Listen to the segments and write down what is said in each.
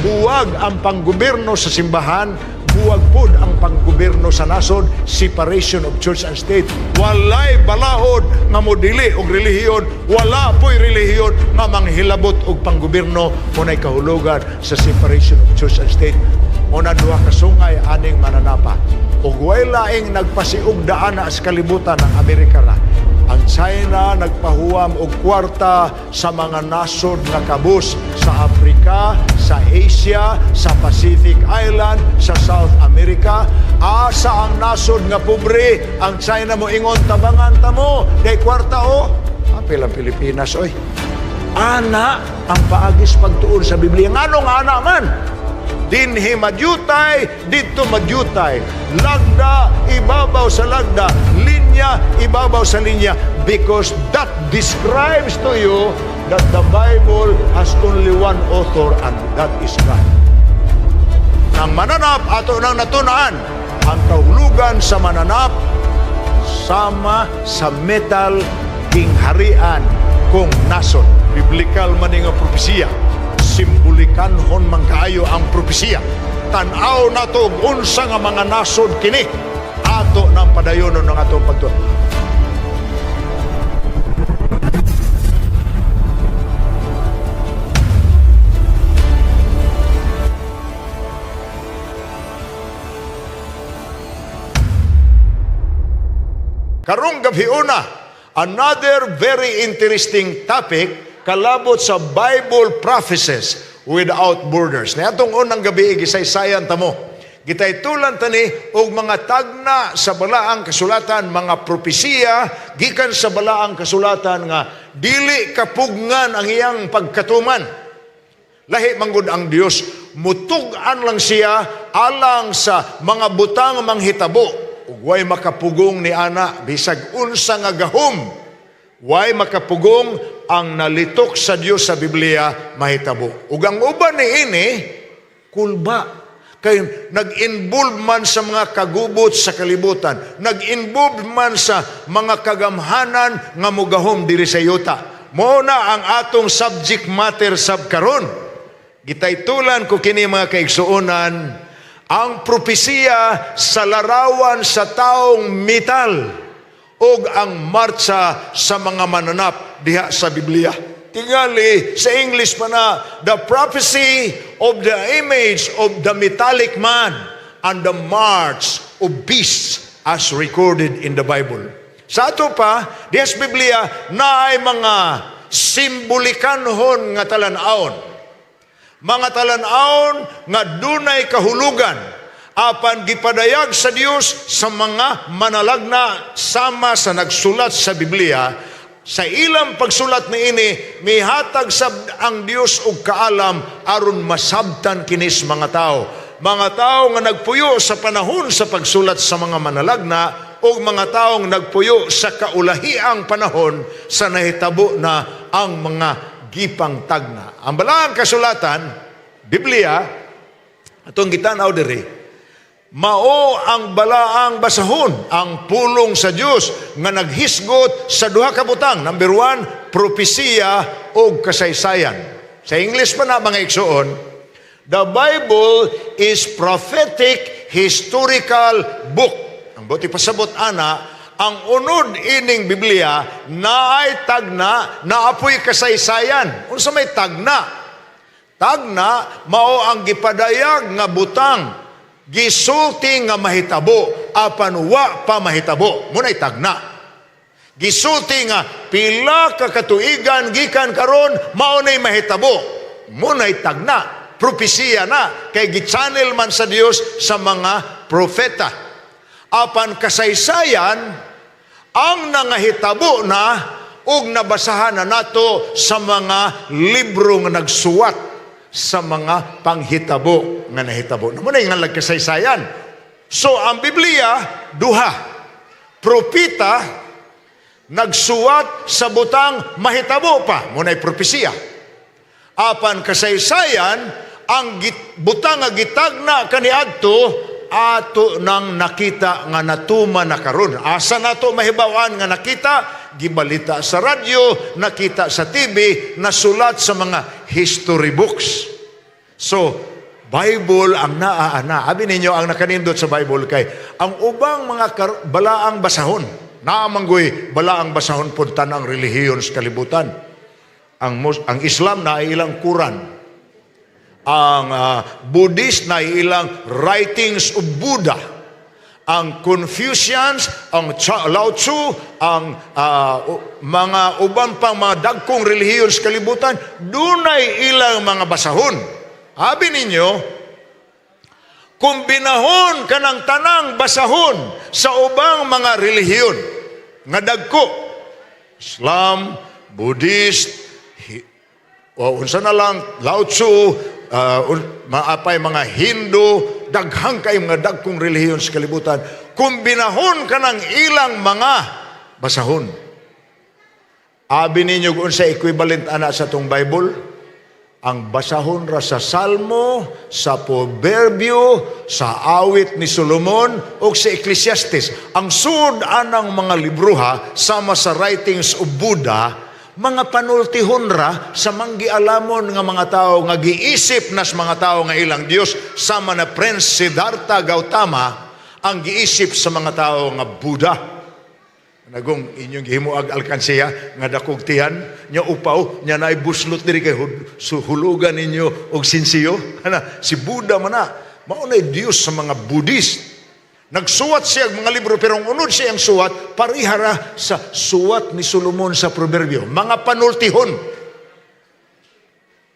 buwag ang panggobyerno sa simbahan, buwag pod ang panggobyerno sa nasod, separation of church and state. Walay balaod nga modili og relihiyon, wala po'y relihiyon nga manghilabot og panggobyerno, munay kahulugan sa separation of church and state. Muna duha ka sungay aning mananapa. Ug way laing nagpasiug daana sa kalibutan ng Amerika ra. Ang China nagpahuwam og kwarta sa mga nasod nga kabus sa Africa, sa Asia, sa Pacific Island, sa South America. Asa ang nasod nga pobre, ang China mo ingon tabangan ta mo, kay kwarta o. Apil ang Pilipinas oy. Ana ang paagis pagtuon sa Biblia. Nganong ana man? Dinhi madyutay, dito madyutay. Lagda, ibabaw sa lagda. Linya, ibabaw sa linya. Because that describes to you that the Bible has only one author and that is God. Nang mananap, ato nang natunaan, ang kahulugan sa mananap, sama sa metal kingharian kung nason. Biblical man nga propesiya. Simbulikan hon man kaayo ang propesiya. Tanaw na to unsa nga mga nasod kini ato ng padayonon ng atong pagtuon. Karong gabi una, another very interesting topic kalabot sa Bible prophecies without borders. Na atong unang gabi gisaysayan tamo. Gitaytulan tani og mga tagna sa balaang kasulatan, mga propesiya gikan sa balaang kasulatan nga dili kapugngan ang iyang pagkatuman. Lahi manggod ang Dios, mutug-an lang siya alang sa mga butang manghitabo. Ug way makapugong ni ana bisag unsa nga gahom. Way makapugong ang nalitok sa Dios sa Biblia mahitabo. Ug ang uban ni ini kulba kay nag-involve man sa mga kagubot sa kalibutan, nag-involve man sa mga kagamhanan nga mugahom diri sa yuta. Mao na ang atong subject matter sab karon. Gitaytulan ko kini mga kaigsuonan, ang propesiya sa larawan sa taong metal ug ang martsa sa mga mananap diha sa Biblia. Tingali sa English pa na, the prophecy of the image of the metallic man and the march of beasts as recorded in the Bible. Sa ato pa, diha sa Biblia na ay mga simbolikanhon nga talan-aon. Mga talan-aon nga dunay kahulugan apan gipadayag sa Dios sa mga manalagna sama sa nagsulat sa Biblia. Sa ilang pagsulat na ini, mihatag sab ang Dios og kaalam aron masabtan kinis mga tao. Mga tao nga nagpuyo sa panahon sa pagsulat sa mga manalagna o mga taong nagpuyo sa kaulahiang panahon sa nahitabo na ang mga gipang tagna. Ang balaang kasulatan, Biblia, atong gitanaw diri, mao ang balaang basahon, ang pulong sa Dios nga naghisgot sa duha ka butang. Number 1, propesiya o kasaysayan. Sa English pa na mga igsuon, the Bible is prophetic historical book. Ang buti pasabot ana, ang unod ining Biblia naay tagna, naapoy kasaysayan. Unsa may tagna? Tagna mao ang gipadayag nga butang gisulti nga mahitabo apan wa pa mahitabo, munay tagna. Gisulti nga pila ka katuigan gikan karon mao nay mahitabo, munay tagna. Propesiya na kay gi-channel man sa Dios sa mga propeta. Apan kasaysayan ang nangahitabo na ug nabasahan na nato sa mga libro nga nagsuwat sa mga panghitabo nga nahitabo. Muna yung halag kasaysayan. So, ang Biblia, duha. Propita, nagsuwat sa butang mahitabo pa. Muna yung propesiya. Apan kasaysayan, ang butang nga gitagna kaniadto, ato nang nakita nga natuma na karon. Asa nato mahibawan nga nakita? Gibalita sa radyo, nakita sa TV, nasulat sa mga history books. So, Bible ang naaana. Abi ninyo, ang nakanindot sa Bible kay, ang ubang mga balaang basahon, naamanggoy balaang basahon puntan ang relihiyon sa kalibutan. Ang Islam na ilang Quran. Ang Buddhist na ilang writings of Buddha. Ang Confucians, ang Lao Tzu, ang mga ubang pang mga dagkong relihiyon sa kalibutan, dunay ilang mga basahon. Abi ninyo, kung binahon ka ng tanang basahon sa ubang mga relihiyon, nga dagko, Islam, Buddhist, unsa na lang, Lao Tzu, mga Hindu, daghang kay mga dagkong relihiyon sa kalibutan, kung binahon ka ng ilang mga basahon. Abi ninyo kung sa equivalent ana sa tong Bible, ang basahon ra sa Salmo, sa Proverbio, sa awit ni Solomon, o sa Ecclesiastes. Ang sud anang mga libruha, sama sa writings of Buddha, mga panultihon ra sa manggialamon nga mga tao nga giisip nas mga tao nga ilang Dios, sama na Prince Siddhartha Gautama ang giisip sa mga tao nga Buddha. Nagong inyong gihimuag alkansiya nga dakog tiyan nya upaw nya naay buslot diri kay hulugan ninyo og sinsiyo. Si Buddha man na mao nay Dios sa mga Buddhist. Nagsuwat siya mga libro, pero ang unod siya ang suwat, parihara sa suwat ni Solomon sa Proverbio. Mga panultihon.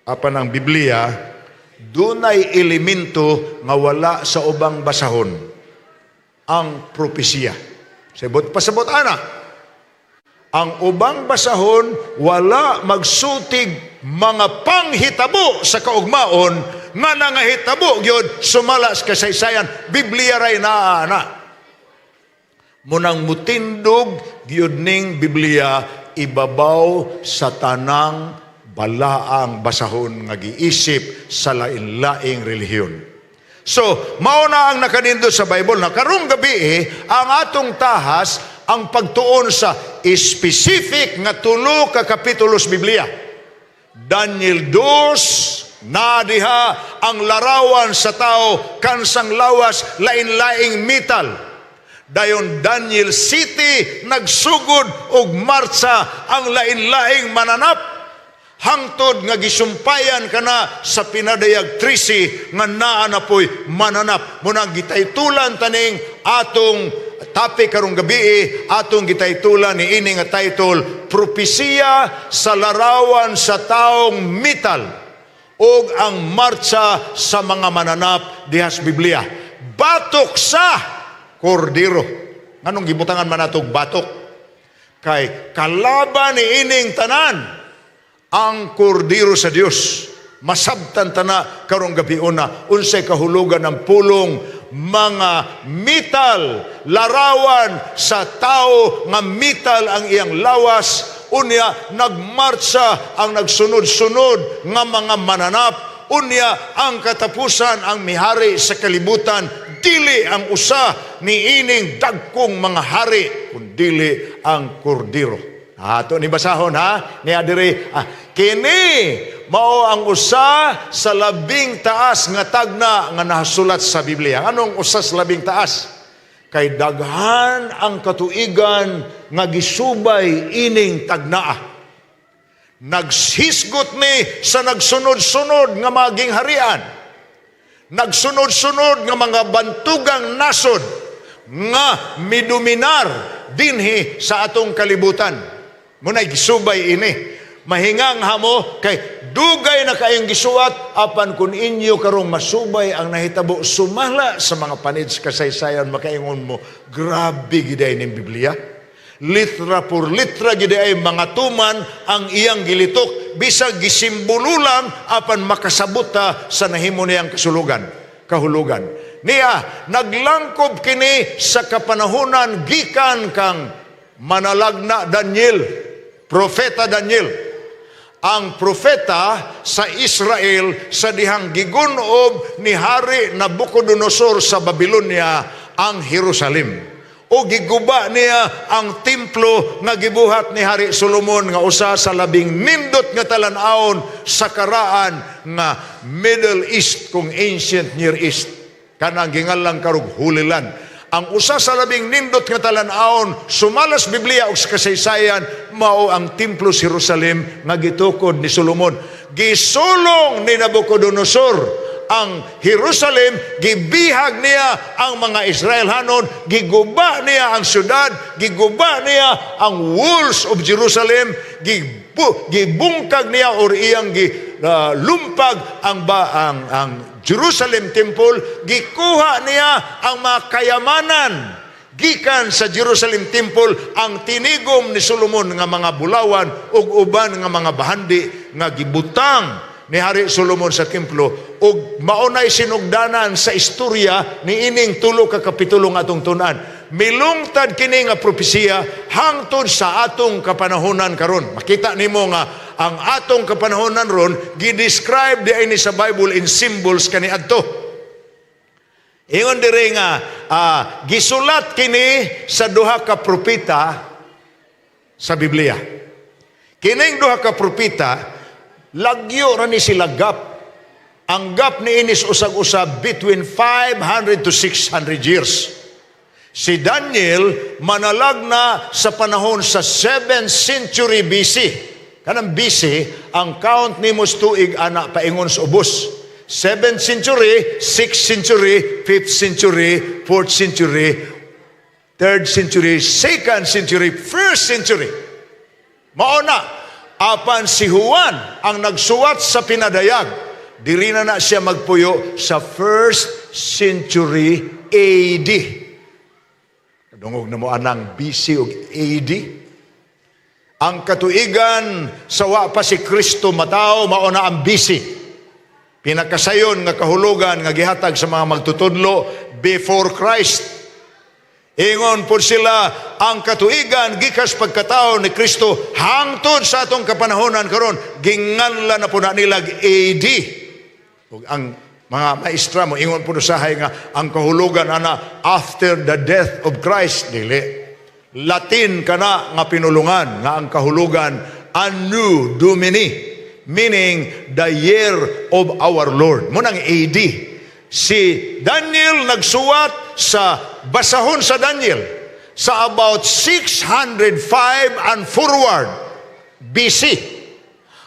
Apan ang Biblia, dunay elemento nga wala sa ubang basahon. Ang propesya. Pasabot ana. Ang ubang basahon, wala magsutig mga panghitabo sa kaugmaon nga nangahitabo gyud sumala sa kasaysayan. Biblia ray naa. Munang mutindog gyud ning Biblia ibabaw sa tanang balaang basahon nga giisip sa lain-laing relihiyon. So, mao na ang nakanindot sa Bible na karong gabi ang atong tahas ang pagtuon sa specific nga tulo ka kapitulo sa Biblia. Daniel 2, na diha ang larawan sa tao kansang lawas lain-laing metal. Dayon Daniel City nagsugod og martsa ang lain-laing mananap hangtod nga gisumpayan kana sa pinadayag 13 nga naa na poy mananap. Muna gitaytulan taning atong topic karong gabi, atong gitaytulan ni ini nga title, Propesya sa larawan sa taong metal og ang martsa sa mga mananap dihas Biblia. Batok sa kordero. Anong gibutangan man natog batok? Kay kalaban ni ining tanan ang kordero sa Dios. Masabtan tana karong gabi una unsay kahulugan ng pulong mga metal, larawan sa tao nga metal ang iyang lawas. Unya nagmartsa ang nagsunod-sunod nga mga mananap. Unya ang katapusan ang mihari sa kalibutan. Dili ang usa ni ining dagkong mga hari, kundili ang kordero. Ato ni basahon ha, ni adiri. Kini mao ang usa sa labing taas nga tagna nga nahasulat sa Biblia. Anong usa sa labing taas? Kay daghan ang katuigan nga gisubay ining tagnaa. Naghisgot ni sa nagsunod-sunod nga maging harian. Nagsunod-sunod nga mga bantugang nasod nga midominar dinhi sa atong kalibutan. Muna'y gisubay ini. Mahingang hamo kay dugay na kayong gisuwat apan kun inyo karong masubay ang nahitabo sumala sa mga panid sa kasaysayan makaingon mo grabe giday ning Biblia. Litra por litra giday mga tuman ang iyang gilitok bisag gisimbolo lang apan makasabot ta sa nahimo niyang kahulugan. Niya naglangkob kini sa kapanahunan gikan kang manalagna Daniel, propeta Daniel. Ang propeta sa Israel sa dihang gigunob ni Hari Nabucodonosor sa Babylonia ang Jerusalem. o giguba niya ang templo nga gibuhat ni Hari Solomon nga usa sa labing nindot nga talan-awon sa karaan nga Middle East kung ancient Near East. Kanang gingalang karug Holy Land. Ang usa sa labing nindot nga talan-awon sumalas Biblia og sa kasaysayan mao ang templo sa Jerusalem nga gitukod ni Solomon. Gisulong ni Nabucodonosor ang Jerusalem, gibihag niya ang mga Israelhanon, giguba niya ang syudad, giguba niya ang walls of Jerusalem, gibungkag niya or iyang lumpag ang Jerusalem Temple, gikuha niya ang mga kayamanan gikan sa Jerusalem Temple, ang tinigom ni Solomon nga mga bulawan ug uban nga mga bahandi nga gibutang ni Hari Solomon sa templo ug maunay sinugdanan sa istorya ni ining tulo ka kapitulo nga atong tun-an. Milungtad kini nga propesiya hangtod sa atong kapanahonan karon. Makita nimo nga ang atong kapanahonan ron gi-describe di ini sa Bible in symbols kaniadto. Ingon dire nga gisulat kini sa duha ka propeta sa Biblia. Kining duha ka propeta lagyo ra ni sila gap. Ang gap ni inis usag-usab between 500 to 600 years. Si Daniel manalagna sa panahon sa 7th century BC. Kanang BC, ang count ni mos tuig ana paingon sa ubos. 7th century, 6th century, 5th century, 4th century, 3rd century, 2nd century, 1st century. Mauna apan si Juan ang nagsuwat sa pinadayag, diri na siya magpuyo sa 1st century AD. Kadungog na mo anang BC ug AD. Ang katuigan sa wa pa si Kristo mataw mao na ang BC. Pinakasayon nga kahulugan nga gihatag sa mga magtutudlo before Christ. Ingon po sila ang katuigan gikas pagkatao ni Kristo hangtod sa atong kapanahonan karon ginganlan na po na nilag AD. Ug ang mga maestra mo ingon po usahay nga ang kahulugan ana after the death of Christ dili. Latin kana nga pinulungan nga ang kahulugan Anno Domini, meaning the year of our Lord. Munang AD. Si Daniel nagsuwat sa basahon sa Daniel sa about 605 and forward BC.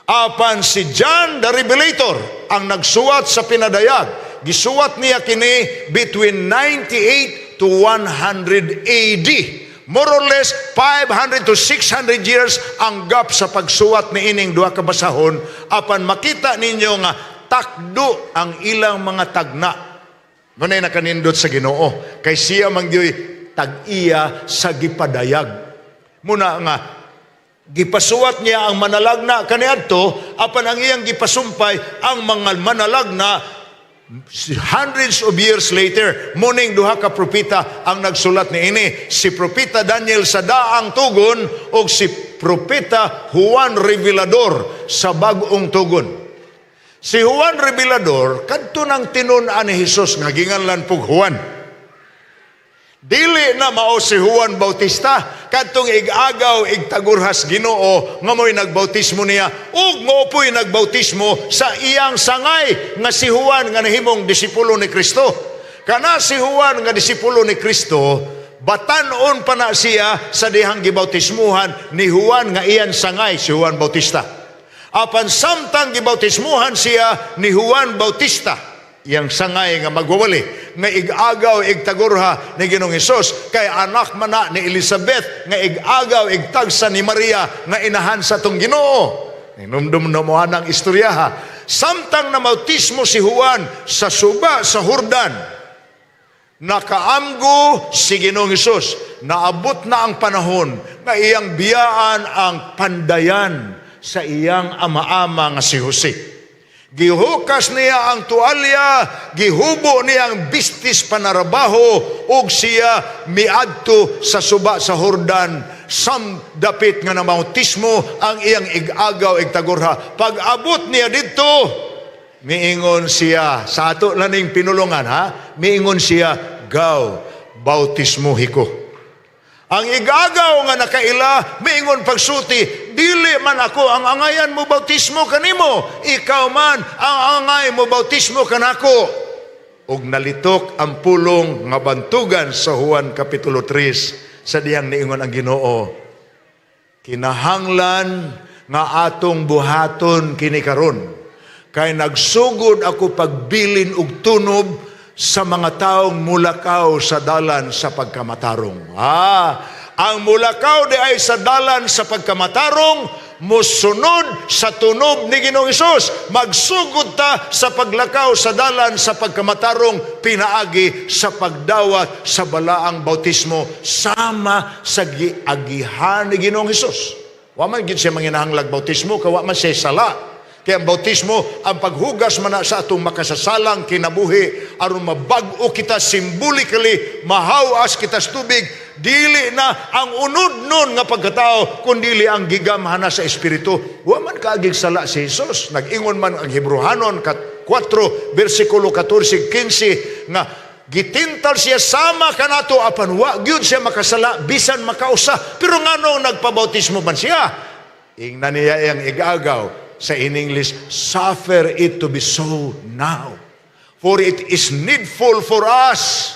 Apan si John the Revelator ang nagsuwat sa pinadayag. Gisuwat niya kini between 98 to 100 AD. More or less 500 to 600 years ang gap sa pagsuwat ni ining duha ka basahon. Apan makita ninyo nga takdo ang ilang mga tagna. Manay nakanindot sa Ginoo kay siya mangyoy tag-iya sa gipadayag. Muna nga gipasuwat niya ang manalagna kaniadto apan ang iyang gipasumpay ang mga manalagna hundreds of years later. Muning duha ka propeta ang nagsulat ni ini, si propeta Daniel sa daang tugon o si propeta Juan Revelador sa bag-ong tugon. Si Juan Revelador, kadto nang tinun-an ni Hesus nga ginganlan pug Juan. Dili na mao si Juan Bautista, kadtong ig-agaw igtagurhas Ginoo nga mo'y nagbautismo niya ug moopoy nagbautismo sa iyang sangay nga si Juan nga nahimong disipulo ni Kristo. Kana si Juan nga disipulo ni Kristo, batan-on pa na siya sa dihang gibautismuhan ni Juan nga iyan sangay si Juan Bautista. Apan samtang gibautismuhan siya ni Juan Bautista, iyang sangay nga magwawali, nga ig-agaw igtagurha ni Ginoong Hesus, kay anak man na ni Elizabeth, nga ig-agaw igtagsa ni Maria, nga inahan sa tong Ginoo. Ninumdum na mo ang istoryaha. Samtang na bautismo si Juan sa suba sa Jordan, nakaamgo si Ginoong Hesus. Naabot na ang panahon nga iyang biyaan ang pandayan sa iyang ama-ama nga si Jose. Gihukas niya ang tuwalya, gihubo niya ang bistis panarabaho, ug siya miadto sa suba sa Jordan, dapit nga na bautismo ang iyang ig-agaw igtagurha. Pag abot niya dito, miingon siya, sa ato laning pinulungan ha, miingon siya, gaw, bautismo hiko. Ang igagaw nga nakaila, miingon pagsuti, dili man ako ang angayan mo bautismo kanimo, ikaw man ang angay mo bautismo kanako. Ug nalitok ang pulong nga bantugan sa Juan Kapitulo 3, sa diyang niingon ang Ginoo, kinahanglan nga atong buhaton kini karon, kay nagsugod ako pagbilin og tunob sa mga taong mulakaw sa dalan sa pagkamatarong. Ang mulakaw di ay sa dalan sa pagkamatarong, musunod sa tunob ni Ginoong Hesus. Magsugod ta sa paglakaw sa dalan sa pagkamatarong, pinaagi sa pagdawat sa balaang bautismo sama sa giagihan ni Ginoong Hesus. Wa man gid siya manginahanglag bautismo, kawa man siya sala. Kaya ang bautismo, ang paghugas man sa atong makasasalang kinabuhi, aron mabag-o kita symbolically, mahawas kita sa tubig, dili na ang unod nun nga pagkatao, kundili ang gigamhana sa Espiritu. Wa man kaagig sala si Jesus. Nag-ingon man ang Hebrehanon 4, versikulo 14-15, nga gitintal siya sama kanato apan wa gyud siya makasala bisan makausa. Pero ngano nagpabautismo man siya? Ingnan niya ang igagaw. Sa in English, suffer it to be so now. For it is needful for us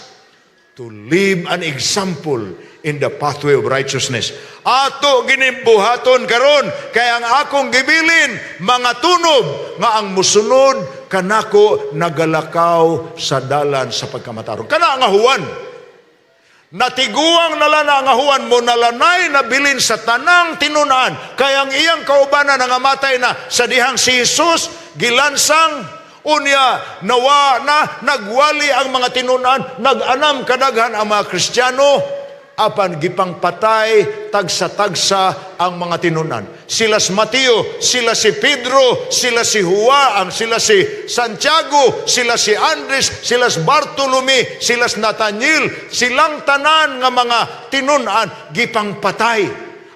to live an example in the pathway of righteousness. Ato ginimbuhaton karon, kaya ang akong gibilin, mga tunob, nga ang musunod kanako nagalakaw sa dalan sa pagkamatarong. Kana nga Juan, natiguang nalana nga Juan mo nalanay na bilin sa tanang tinunan, kaya ang iyang kaubanan nga matay na sa dihang si Jesus gilansang unya nawa na nagwali ang mga tinunan, nag-anam kadaghan ang mga Kristiyano, apan gipangpatay tagsa-tagsa ang mga tinunan. Sila si Mateo, sila si Pedro, sila si Juan, sila si Santiago, sila si Andres, sila si Bartolome, sila si Nathaniel, silang tanan nga mga tinunan gipangpatay.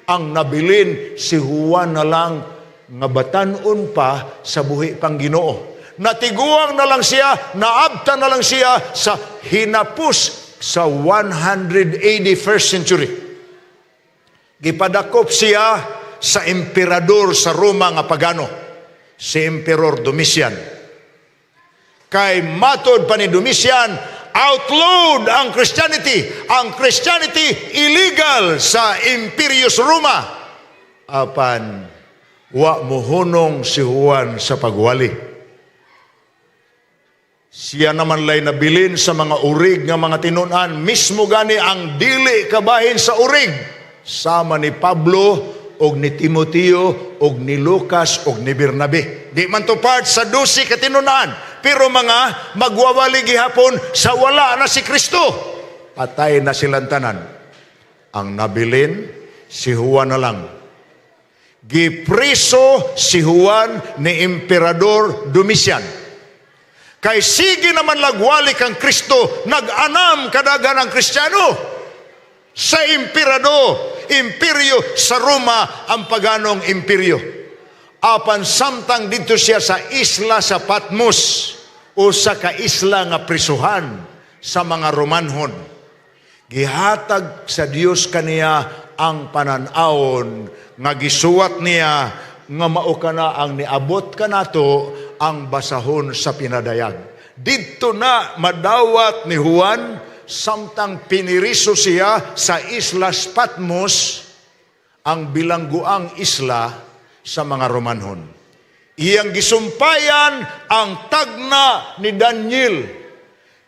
Ang nabilin si Juan na lang nga batanon pa sa buhi pang Ginoo. Natiguang na lang siya, naabta na lang siya sa hinapos sa 100 AD, first century. Gipadakop siya sa emperador sa Roma nga pagano, si Emperor Domitian. Kay matod pa ni Domitian, outlawed ang Christianity. Ang Christianity illegal sa Imperius Roma. Apan wa mohunong si Juan sa pagwali. Siya naman lay nabilin sa mga urig nga mga tinunan, mismo gani ang dili kabahin sa urig, sama ni Pablo og ni Timoteo og ni Lucas og ni Bernabe. Di man to part sa 12 ka tinunan, pero mga magwawali gihapon sa wala na si Kristo. Patay na silang tanan. Ang nabilin si Juan na lang. Gipriso si Juan ni Emperador Domitian. Kay sige naman lagwali kang Kristo, nag-anam kadagan ang Kristiyano sa imperyo sa Roma, ang paganong imperyo. Apan samtang dito siya sa isla sa Patmos, o sa kaisla nga prisuhan sa mga Romanhon. Gihatag sa Dios kaniya ang pananawon nga gisuwat niya nga mao kana ang niabot kanato ang basahon sa pinadayag. Dito na madawat ni Juan samtang piniriso siya sa Islas Patmos, ang bilangguang isla sa mga Romanhon. Iyang gisumpayan ang tagna ni Daniel.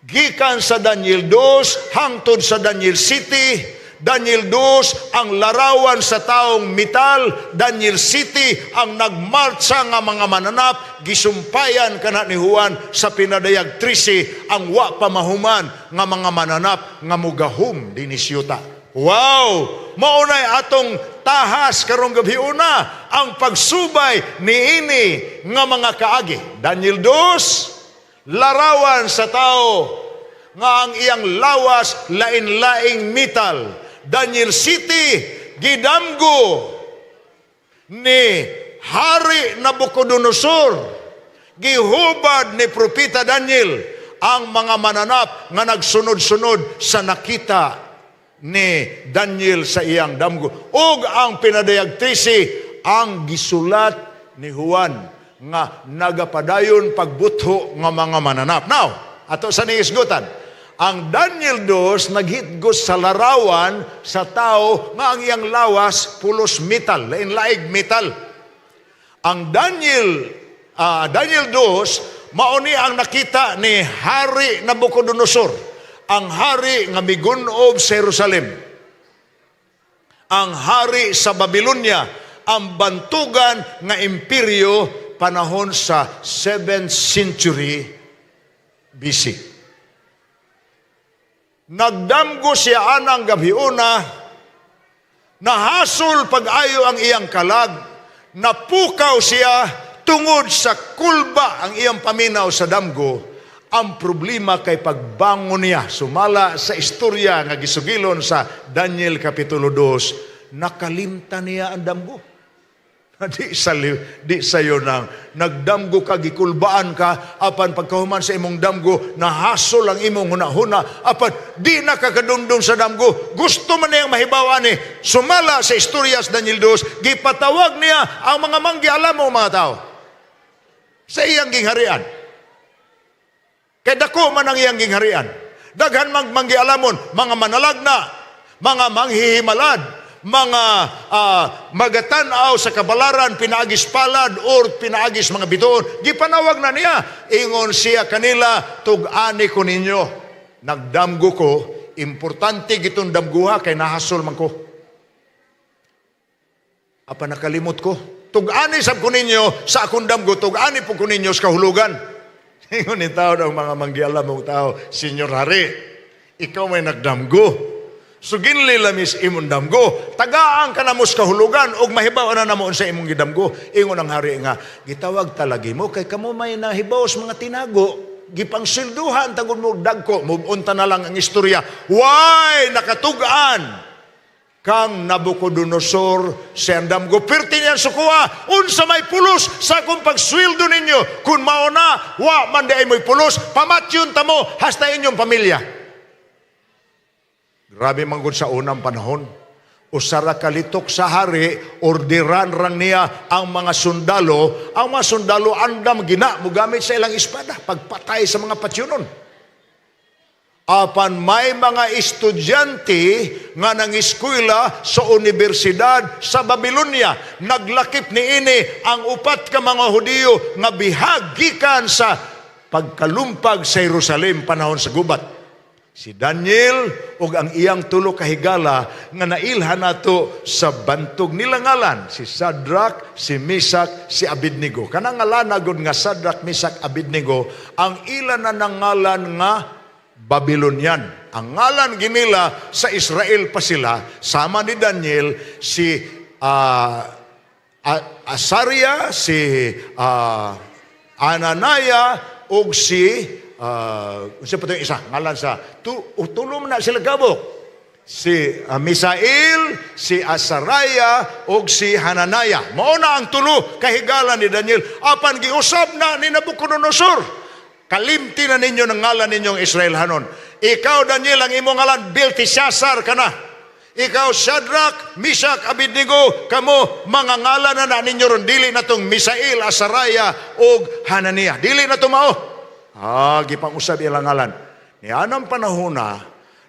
Gikan sa Daniel 2 hangtod sa Daniel City. Daniel 2 ang larawan sa taong metal. Daniel City ang nagmarcha nga mga mananap. Gisumpayan kana ni Juan sa pinadayag 13 ang wa pamahuman nga mga mananap nga mugahom dinisyuta. Wow! Maunay atong tahas karong gabi una ang pagsubay niini nga mga kaagi. Daniel 2 larawan sa tao nga ang iyang lawas lain-laing metal. Daniel City, gidamgo ni Hari Nabucodonosor, gihubad ni Propeta Daniel ang mga mananap nga nagsunod-sunod sa nakita ni Daniel sa iyang damgo. Ug ang pinadayagtisi ang gisulat ni Juan nga nagapadayon pagbutho nga mga mananap. Now, ato sa niisgutan, ang Daniel 2 naghitgos sa larawan sa tao nga ang iyang lawas pulos metal, lain-laig metal. Ang Daniel 2 mao ni ang nakita ni Hari Nabucodonosor, ang hari nga migunob sa Jerusalem, ang hari sa Babylonia, ang bantugan nga imperyo panahon sa 7th century BC. Nagdamgo siya anang gabiuna, nahasol pag-ayo ang iyang kalag, napukaw siya tungod sa kulba ang iyang paminaw sa damgo. Ang problema kay pagbangon niya, sumala sa istorya nga gisugilon sa Daniel Kapitulo 2, nakalimtan niya ang damgo. Di sayo nang nagdamgo ka, gikulbaan ka, apan pagkahuman sa imong damgo, nahasol ang imong hunahuna, apan di nakakadundong sa damgo. Gusto man niyang mahibawan ni, sumala sa istorya sa Daniel 2, gipatawag niya ang mga manggialamo mga tao sa iyang gingharian. Kaya dako man ang iyang gingharian. Daghan manggialamon, mga manalagna, mga manghihimalad, mga magatanaw sa kabalaran, pinaagis palad or pinaagis mga bituon. Gipanawag na niya, ingon siya kanila, tug-ani ko ninyo. Nagdamgo ko, importante gitong damguha kay nahasol man ko. Apa nakalimot ko? Tug-ani sab ko ninyo sa akong damgo, tug-ani po ko ninyo sa kahulugan. Ingon ni tao ng mga manggialam mong tao, Senyor Hari, ikaw may nagdamgo. So ginlilamis imong damgo, tagaan ka na mo sa kahulugan, o mahibaw na namoon sa imong gidamgo. Ingon ang hari nga, gitawag talagi mo, kay kamo may nahibaw sa mga tinago, gipangsilduhan, tagod mo dagko, mubunta na lang ang istorya. Why nakatugaan kang Nabucodonosor sa damgo? Perti niyan sukuha, unsa may pulos sa akong pagsweldo ninyo, kung mauna, wa man di ay mo'y pulos, pamatyon ta mo, hasta inyong pamilya. Grabe manggod sa unang panahon. Usara kalitok sa hari, orderan rang niya ang mga sundalo. Ang mga sundalo andam gina, mugamit sa ilang espada, pagpatay sa mga patyonon. Apan may mga estudyante nga nangiskwela sa universidad sa Babylonia. Naglakip ni ini ang upat ka mga Hudiyo nga bihagikan sa pagkalumpag sa Jerusalem panahon sa gubat. Si Daniel ug ang iyang tulo ka higala nga nailhan nato sa bantog nila ngalan, si Shadrach, si Meshach, si Abednego. Kanang ngalan gud nga Shadrach, Meshach, Abednego, ang ilan na nangalan nga Babylonian. Ang ngalan ginila sa Israel pa sila, sama ni Daniel, si Asaria, si Ananiah, ug si siya pa ito yung isa, ngalan sa tulong na sila gabok, si Misael, si Asaraya, o si Hananaya. Mauna ang tulo kahigalan ni Daniel. Apan giusab na ni Nabucodonosor, kalimti na ninyo ng ngalan ninyong Israel hanon. Ikaw Daniel, ang imong ngalan Belteshazzar ka na. Ikaw Shadrach, Meshach, Abednego, kamo mga ngalan na ninyo ron, dili na tong Misael, Asaraya, o Hananiah. Dili na tumao. Gipang-usab ilang ngalan. Ni anang panahon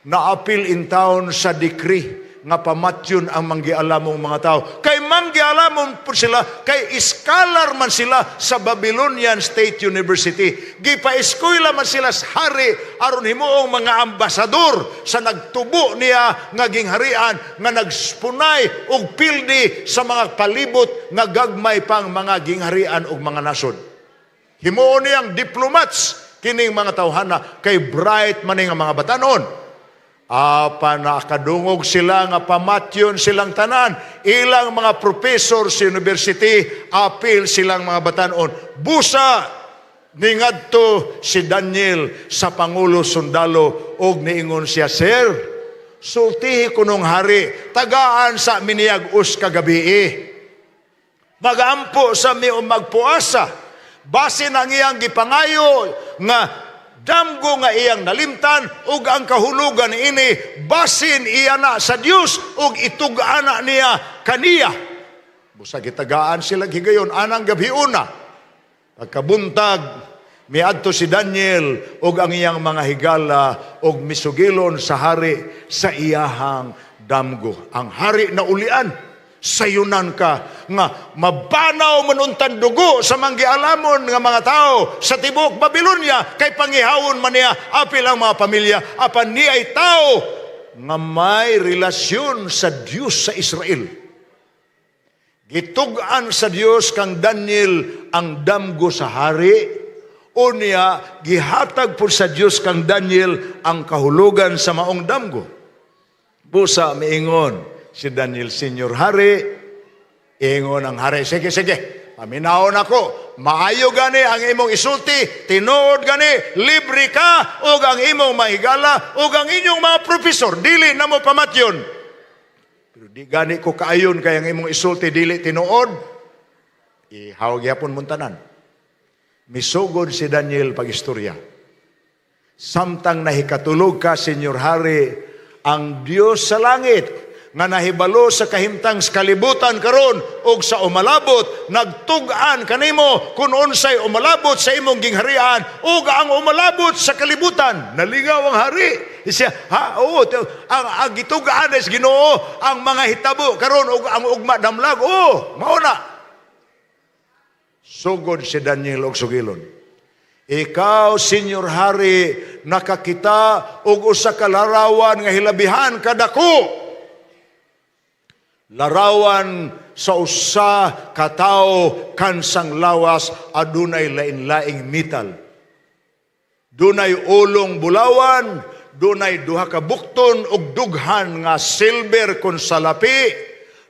na-appeal in town sa decree nga pamatyon ang manggialamong mga tao. Kay manggialamong po sila, kay iskalar man sila sa Babylonian State University. Gipa-eskwela man sila sa hari, aron himuong mga ambasador sa nagtubo niya nga gingharian, nga nagspunay og pildi sa mga palibot nga gagmay pang mga gingharian og mga nasod. Himuon niyang diplomats kining mga tawhana, kay bright maning nga mga batanon. Nakadungog sila nga pamatyon silang tanan. Ilang mga professor sa university, apil silang mga batanon. Busa ningadto si Daniel sa Pangulo Sundalo og niingon siya, Sir, sultihi ko nung hari, tagaan sa miniyag-us kagabi. Magampo sa mi magpuasa. Base ng iyang gipangayo nga damgo nga iyang nalimtan ug ang kahulugan ini basin iya na sa Dios ug itug-ana niya kaniya. Busa gitagaan sila higayon anang gabiuna. Pagkabuntag miadto si Daniel ug ang iyang mga higala ug misugilon sa hari sa iyahang damgo. Ang hari na ulian, sayunan ka nga mabanaw manuntan dugo sa manggialamon nga mga tao sa tibok Babylonia kay pangihawon man niya apil ang mga pamilya apan ni ay tao nga may relasyon sa Dios sa Israel. Gitug-an sa Dios kang Daniel ang damgo sa hari o niya gihatag po sa Dios kang Daniel ang kahulugan sa maong damgo. Busa miingon si Daniel, Senior Hari, ingon ang hari, sige, paminahon ako, maayo gani ang imong isulti, tinuod gani, libre ka, o ang imong mahigala, o ang inyong mga profesor, dili na mo pamatyon. Pero di gani ko kaayon kay ang imong isulti, dili tinuod, ihawag yapon muntanan. Misugod si Daniel pag-istorya. Samtang nahikatulog ka, Senior Hari, ang Diyos sa langit, nga nahibalo sa kahimtang kalibutan karon og sa umalabot nagtug-an kanimo kun unsay umalabot sa imong gingharian ug ang umalabot sa kalibutan nalingaw ang hari siya ang gitug-an is Ginoo ang mga hitabo karon ug ang ugma damlag mao na sugod si Daniel og sugilon. Ikaw, Senior Hari, nakakita og usa ka larawan nga hilabihan kadako. Larawan sa usa ka tawo kansang lawas adunay lain-laing metal. Dunay ulong bulawan, dunay duha ka bukton ug dughan nga silver kon salapi,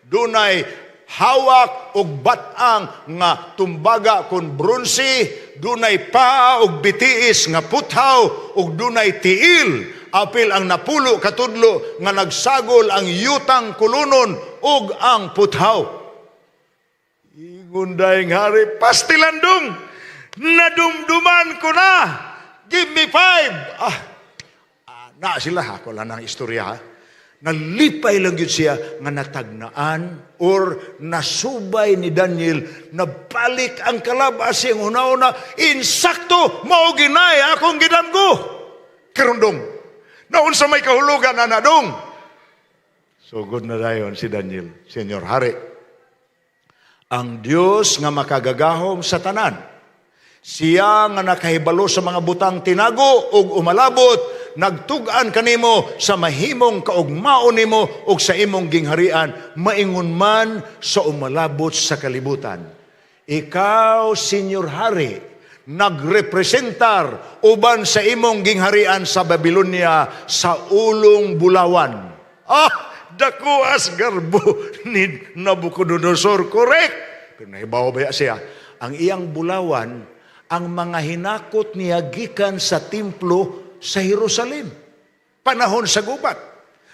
dunay hawak ug batang nga tumbaga kon bronse, dunay paa ug bitiis nga puthaw ug dunay tiil. Apil ang napulo katudlo nga nagsagol ang yutang kulunon ug ang puthaw. Ingon daing hari, pastilandong, nadumduman ko na. Give me 5. Na sila ako lang ng istorya. Nalipay lang yun siya nga natagnaan or nasubay ni Daniel na balik ang kalabas yung una-una. Insakto, mauginay akong gidamgo. Karundong. Naon sa may kahulugan na nadong. Sugod na dayon si Daniel, Senior Hari. Ang Dios nga makagagahom sa tanan. Siya nga nakahibalo sa mga butang tinago ug umalabot, nagtug-an kanimo sa mahimong kaugmaon nimo ug sa imong gingharian, maingon man sa umalabot sa kalibutan. Ikaw, Senior Hari, nagrepresentar uban sa imong gingharian sa Babylonia sa ulong bulawan. Dako as garbo ni Nabucodonosor, correct. Pero nahibaw ba siya? Ang iyang bulawan, ang mga hinakot niya gikan sa templo sa Jerusalem. Panahon sa gubat.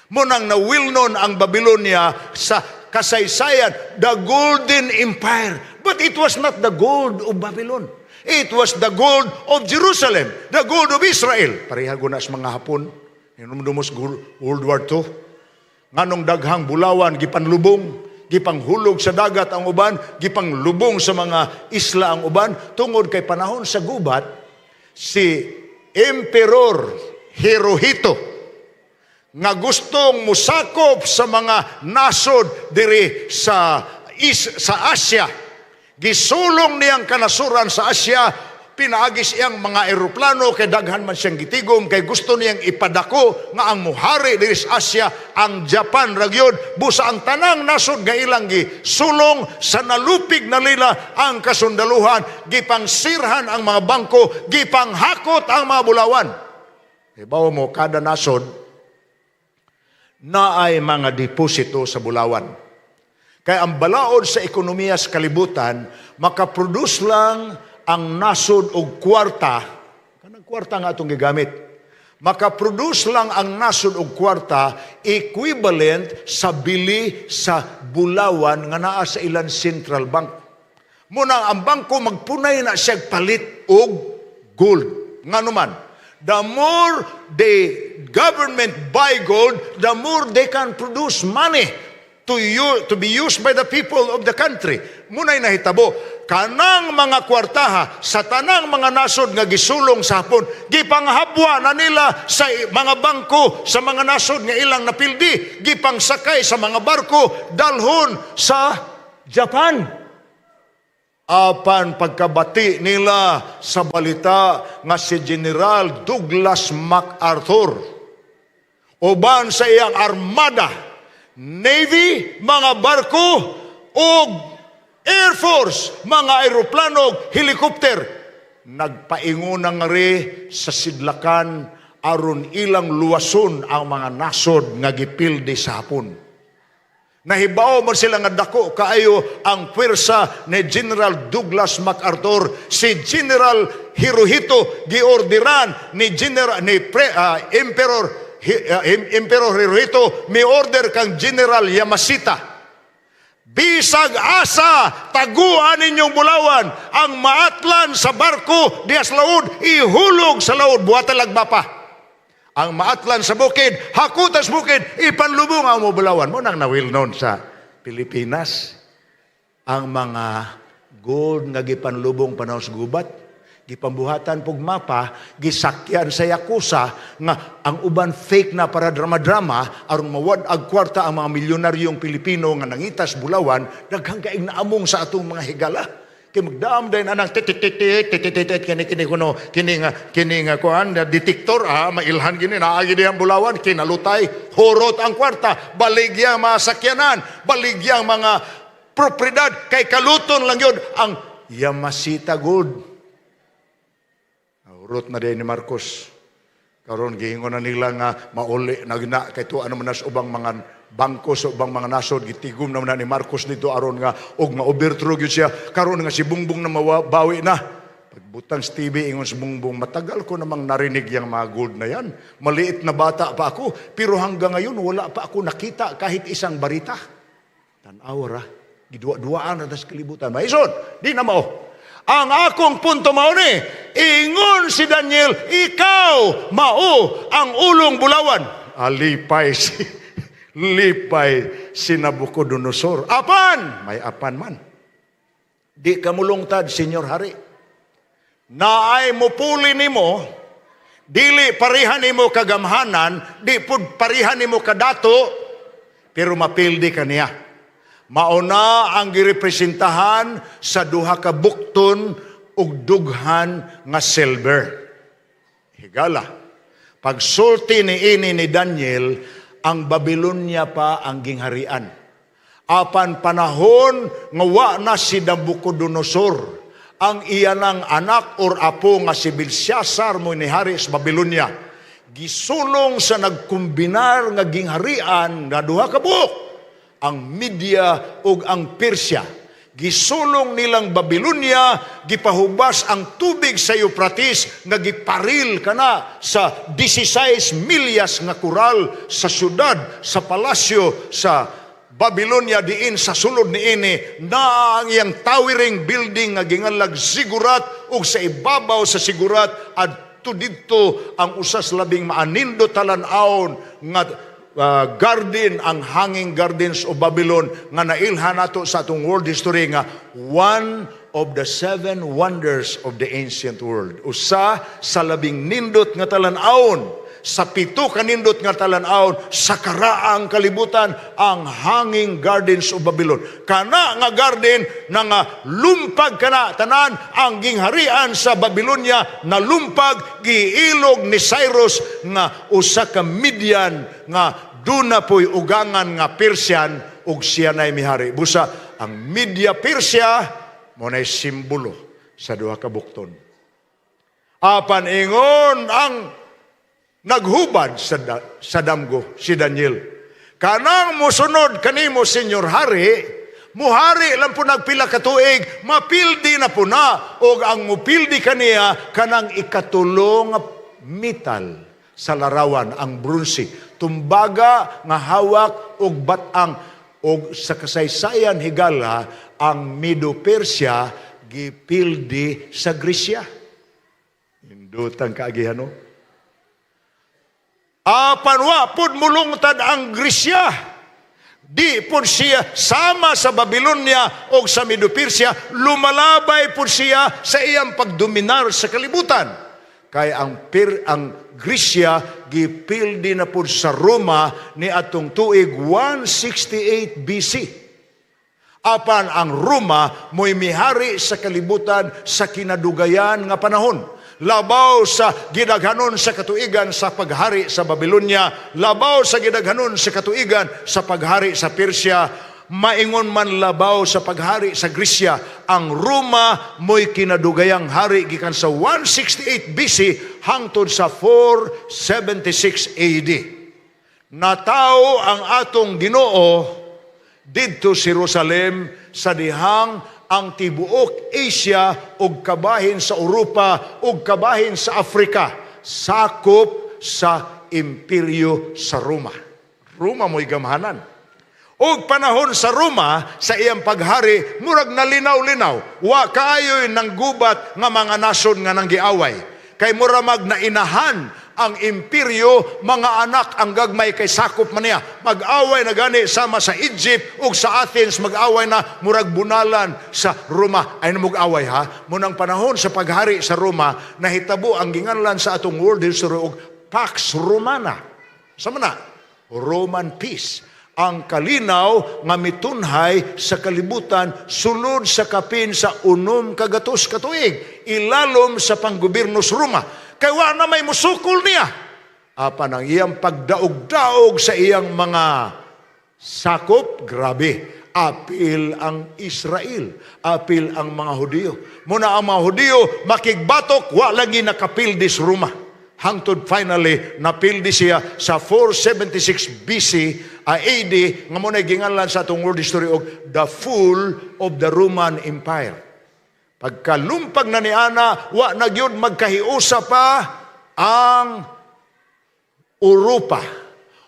Munang nawilnon ang Babylonia sa kasaysayan, the Golden Empire. But it was not the gold of Babylon. It was the gold of Jerusalem, the gold of Israel. Pareha gunas mga Hapon, inumdumos World War II. Nganong daghang bulawan, gipanlubong, gipanghulog sa dagat ang uban, gipanglubong sa mga isla ang uban, tungod kay panahon sa gubat, si Emperor Hirohito, nga gustong musakop sa mga nasod diri sa Asia, gisulong niyang kanasuran sa Asia, pinaagis iyang mga eroplano kay daghan man siyang gitigom kay gusto niyang ipadako nga ang muhari diri sa Asia ang Japan ragyod busa ang tanang nasod nga ilang gisulong sa nalupig na nila ang kasundaluhan, gipangsirhan ang mga bangko, gipanghakot ang mga bulawan. Ibaw mo kada nasod na ay mga deposito sa bulawan. Kaya ang balaod sa ekonomiya sa kalibutan, makaproduce lang ang nasod og kwarta. Kanang kwarta nga itong gigamit. Makaproduce lang ang nasod og kwarta equivalent sa bili sa bulawan nga naa sa ilang central bank. Muna ang bangko magpunay na siya palit og gold. Nga naman, The more the government buy gold, the more they can produce money to be used by the people of the country. Muna'y nahitabo, kanang mga kwartaha sa tanang mga nasod nga gisulong sa hapon, gipanghabwa na nila sa mga bangko sa mga nasod nga ilang napildi, gipangsakay sa mga barko, dalhon sa Japan. Apan pagkabati nila sa balita nga si General Douglas MacArthur, uban sa iyang armada, Navy, mga barko, o Air Force, mga aeroplano, helikopter, nagpaingon nga ri sa sidlakan aron ilang luwason ang mga nasod nga gipildi sa hapon. Nahibaw man sila nga dako kaayo ang pwersa ni General Douglas MacArthur. Si General Hirohito giorderan ni Emperor Hirohito, may order kang General Yamashita. Bisag asa, taguan ninyong Bulawan, ang maatlan sa barko diya sa laod, ihulog sa laod, buhatan lagba pa. Ang maatlan sa bukid, hakutas bukid, ipanlubong ang Bulawan. Mo nang na-well known sa Pilipinas. Ang mga gold nga gipanlubong panahon sa gubat, gipambuhatan pug mapa, gisakyan sa Yakuza, nga ang uban fake na para drama-drama, aron mawad ag kwarta ang mga milyonaryong Pilipino nga nangitas Bulawan, daghang kaig naamong sa atong mga higala. Kaya magdaam din anang tititit kini nga kuan detektor mailhan gini naagi diyang Bulawan, kinalutay, horot ang kwarta, baligyang mga sakyanan, baligyang mga propriedad, kay kaluton lang yun ang Yamashita gold. Urot na din ni Marcos. Karon giingon na nila nga mauli na gina kay to ano man nas ubang mga bangko sa ubang mga nasod, gitigom naman na ni Marcos dito aron nga og ma-overthrow gyud siya. Karon nga si Bongbong na mabawi na. Pagbutang sa TV ingon si Bongbong, matagal ko namang narinig yang mga gold na yan. Maliit na bata pa ako, pero hanggang ngayon wala pa ako nakita kahit isang barita. Tan-aw ra, gidua-duaan na sa kalibutan. Maison, di na mao. Ang akong punto mao ni, ingon si Daniel, ikaw mao ang ulong Bulawan. Alipay si Nabucodonosor. Apan, may apan man. Di ka mulungtad, Senyor Hari. Naay mo puli nimo, dili parihan nimo kagamhanan, di pud parihan nimo kadato, pero mapildi ka niya. Mauna ang girepresentahan sa duha ka bukton ug dughan nga silver. Higala. Pagsulti ni Daniel, ang Babylonia pa ang gingharian. Apan panahon nga wa na si Nabucodonosor, ang iyanang anak or apo nga si Belshazzar mo ni hari sa Babylonia, gisulong sa nagkumbinar nga gingharian nga duha ka buok, ang Media ug ang Persia. Gisulong nilang Babylonia, gipahubas ang tubig sa Euphrates, nga giparil kana sa 16 milyas nga koral sa syudad, sa palasyo sa Babylonia diin sa sulod niini, na ang iyang towering building nga gingalag Zigurat, ug sa ibabaw sa Zigurat adto didto ang usas labing maanindo talan-awon nga garden, ang Hanging Gardens of Babylon, nga nailhan nato sa atong world history nga one of the 7 wonders of the ancient world. Usa sa labing nindot nga talan-awon, sa 7 kanindot nga talan-awon sa karaang kalibutan, ang Hanging Gardens of Babylon. Kana nga garden na nga lumpag kana tanan, ang gingharian sa Babylonia na lumpag, giilog ni Cyrus nga usa ka Median nga duna po'y ugangan nga Persian ug siya na'y mihari. Busa ang Media Persia mo na'y simbolo sa duha ka bukton. Apan ingon ang naghubad sa damgo si Daniel, kanang mosunod kanimo, Senyor Hari, muhari lang po nagpila ka tuig, mapildi na po na, o ang mupildi kaniya kanang ikatulong metal sa larawan, ang bronze, tumbaga nga hawak og batang, og sa kasaysayan higala ang Medo-Persia gipildi sa Gresya. Indutan kaagihan no? Apan wa pud mulungtad ang Grisya. Di pud siya sama sa Babylonia o sa Medo-Persia, lumalabay pud siya sa iyang pagdominar sa kalibutan. Kay ang Grisya gipildi na pud sa Roma ni atong tuig 168 BC. Apan ang Roma mo'y mihari sa kalibutan sa kinadugayan nga panahon. Labaw sa gidaghanon sa katuigan sa paghari sa Babylonia, labaw sa gidaghanon sa katuigan sa paghari sa Persia, maingon man labaw sa paghari sa Grisya, ang Roma mo'y kinadugayang hari gikan sa 168 BC hangtod sa 476 AD. Natao ang atong Ginoo didto sa Jerusalem sa dihang ang tibuok Asia ug kabahin sa Europa ug kabahin sa Africa sakop sa imperyo sa Roma. Roma mo'y gamhanan. Og panahon sa Roma sa iyang paghari murag nalinaw-linaw, wa kaayoy nang gubat nga mga nasod nga nanggiaway. Kay muramag na inahan ang imperyo, mga anak ang gagmay kay sakop man niya. Mag-away na gani sama sa Egypt ug sa Athens, mag-away na murag bunalan sa Roma. Ay namug-away ha. Munang panahon sa paghari sa Roma, nahitabo ang ginganlan sa atong world history og Pax Romana. Sama na? Roman peace. Ang kalinaw nga mitunhay sa kalibutan sulod sa kapin sa 6 katuig, ilalom sa panggobyerno sa Roma. Kay wa na may musukol niya. Apan ang iyang pagdaog-daog sa iyang mga sakop, grabe. Apil ang Israel, apil ang mga Hudiyo. Muna ang mga Hudiyo makigbatok, wa lagi nakapildi sa Roma. Hangtod finally, napildi siya sa 476 BC AD, nga muna ginganlan sa atong world history og the fall of the Roman Empire. Pagkalumpag na ni Ana, wa na gyud magkahiusa pa ang Europa.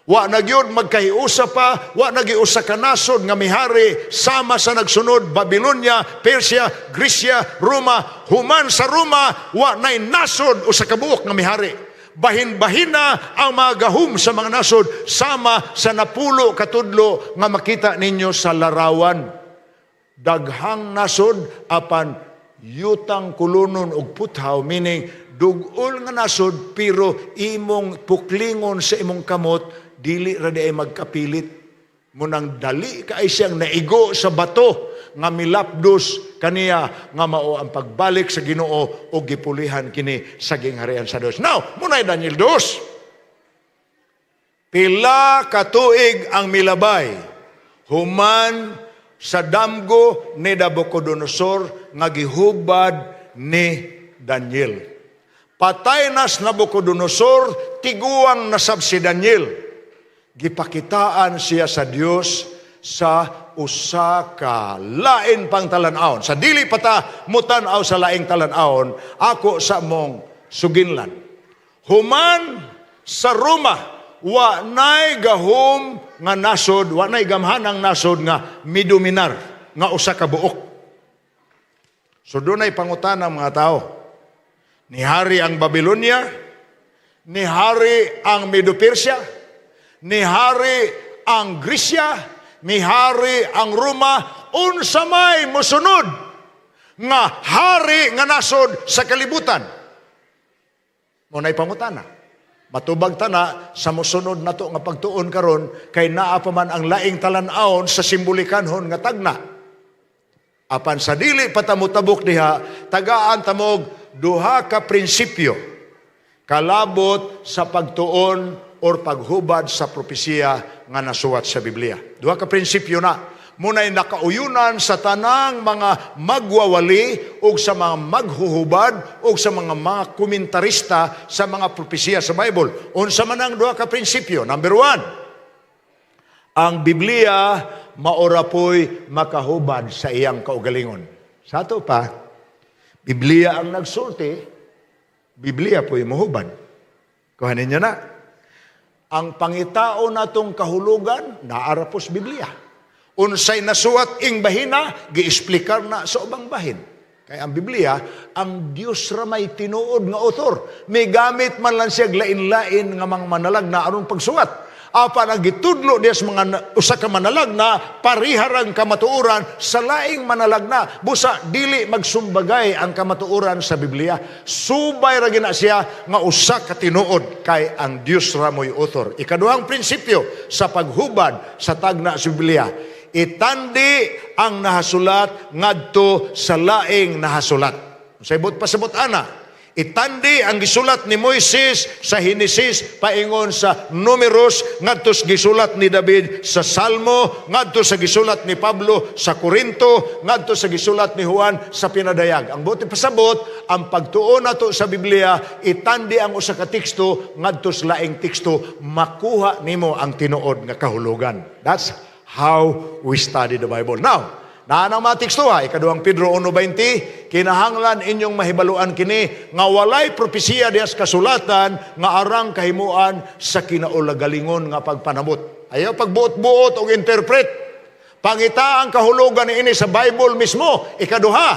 Wa na gyud magkahiusa pa, wa na giusa ka nasod nga mihari sama sa nagsunod Babylonia, Persia, Grisya, Roma. Human sa Roma, wa nay nasod usa ka buok nga mihari. Bahin-bahina ang mga gahum sa mga nasod sama sa napulo katudlo nga makita ninyo sa larawan. Daghang nasod apan yutang kulunon og puthaw, meaning dugol nga nasod pero imong puklingon sa imong kamot dili ra di ay magkapilit. Munang dali kaay siyang naigo sa bato nga milapdos kaniya nga mao ang pagbalik sa Ginoo o gipulihan kini sa gingharian sa Dios. Now, munay Daniel 2. Pila ka tuig ang milabay human sa damgo ni Nabucodonosor nga gihubad ni Daniel. Patay nas Nabucodonosor, tiguang nasab si Daniel. Gipakitaan siya sa Dios sa usa ka lain pang talan-awon. Sa dili pata mutan-aw sa laing talan-awon, ako sa mong suginlan. Human sa Roma, wa nay gahom nga nasod, wa nay gamhanang nasod nga midominar nga usa ka buok. So dunay pangutana mga tao. Nihari ang Babylonia, nihari ang Medo-Persia, nihari ang Grisya, nihari ang Roma, unsa may mosunod nga hari nga nasod sa kalibutan. Munay pangutana. Matubag tana sa mosunod nato nga pagtuon karon kay naa pa man ang laing talan-awon sa simbolikanhon nga tagna. Apan sa dili patamutabok diha, tagaan tamog duha ka prinsipyo kalabot sa pagtuon or paghubad sa propesiya nga nasuwat sa Biblia. Duha ka prinsipyo na. Muna'y nakauyunan sa tanang mga magwawali o sa mga maghuhubad o sa mga komentarista sa mga propesiya sa Bible. Unsa man ang duha ka prinsipyo? Number 1, ang Biblia maora po'y makahubad sa iyang kaugalingon. Sa ato pa, Biblia ang nagsulti, Biblia po'y mahubad. Kuhanin niyo na. Ang pangitao natong kahulugan, naara po sa Biblia. Unsay nasuwat ing bahina, giexplikar na sa ubang bahin. Kaya ang Biblia, ang Dios ra may tinuod nga author. May gamit man lang siya lain-lain nga mga manalag na anong pagsuwat. Apan ang gitudlo diya sa mga usa ka manalag na pariharang kamatuoran sa laing manalag na. Busa, dili magsumbagay ang kamatuoran sa Biblia. Subay ra gina siya nga usa ka tinuod kay ang Dios ra moy author. Ikaduhang prinsipyo sa paghubad sa tagna sa Biblia. Itandi ang nahasulat ngadto sa laing nahasulat. Sabot pasabot ana. Itandi ang gisulat ni Moises sa Henesis paingon sa Numeros, ngadto sa gisulat ni David sa Salmo, ngadto sa gisulat ni Pablo sa Korinto, ngadto sa gisulat ni Juan sa Pinadayag. Ang buti pasabot, ang pagtuon nato sa Biblia, itandi ang usa ka teksto ngadto sa laing teksto, makuha nimo ang tinuod nga kahulugan. That's how we study the Bible. Now, naanang mga teksto ha, ikaduhang Pedro 1:20, kinahanglan inyong mahibaluan kini, nga walay propesiya diyas kasulatan, nga arang kahimuan sa kinaulagalingon nga pagpanabot. Ayaw pagbuot-buot o interpret. Pangita ang kahulugan ni ini sa Bible mismo, ikaduha.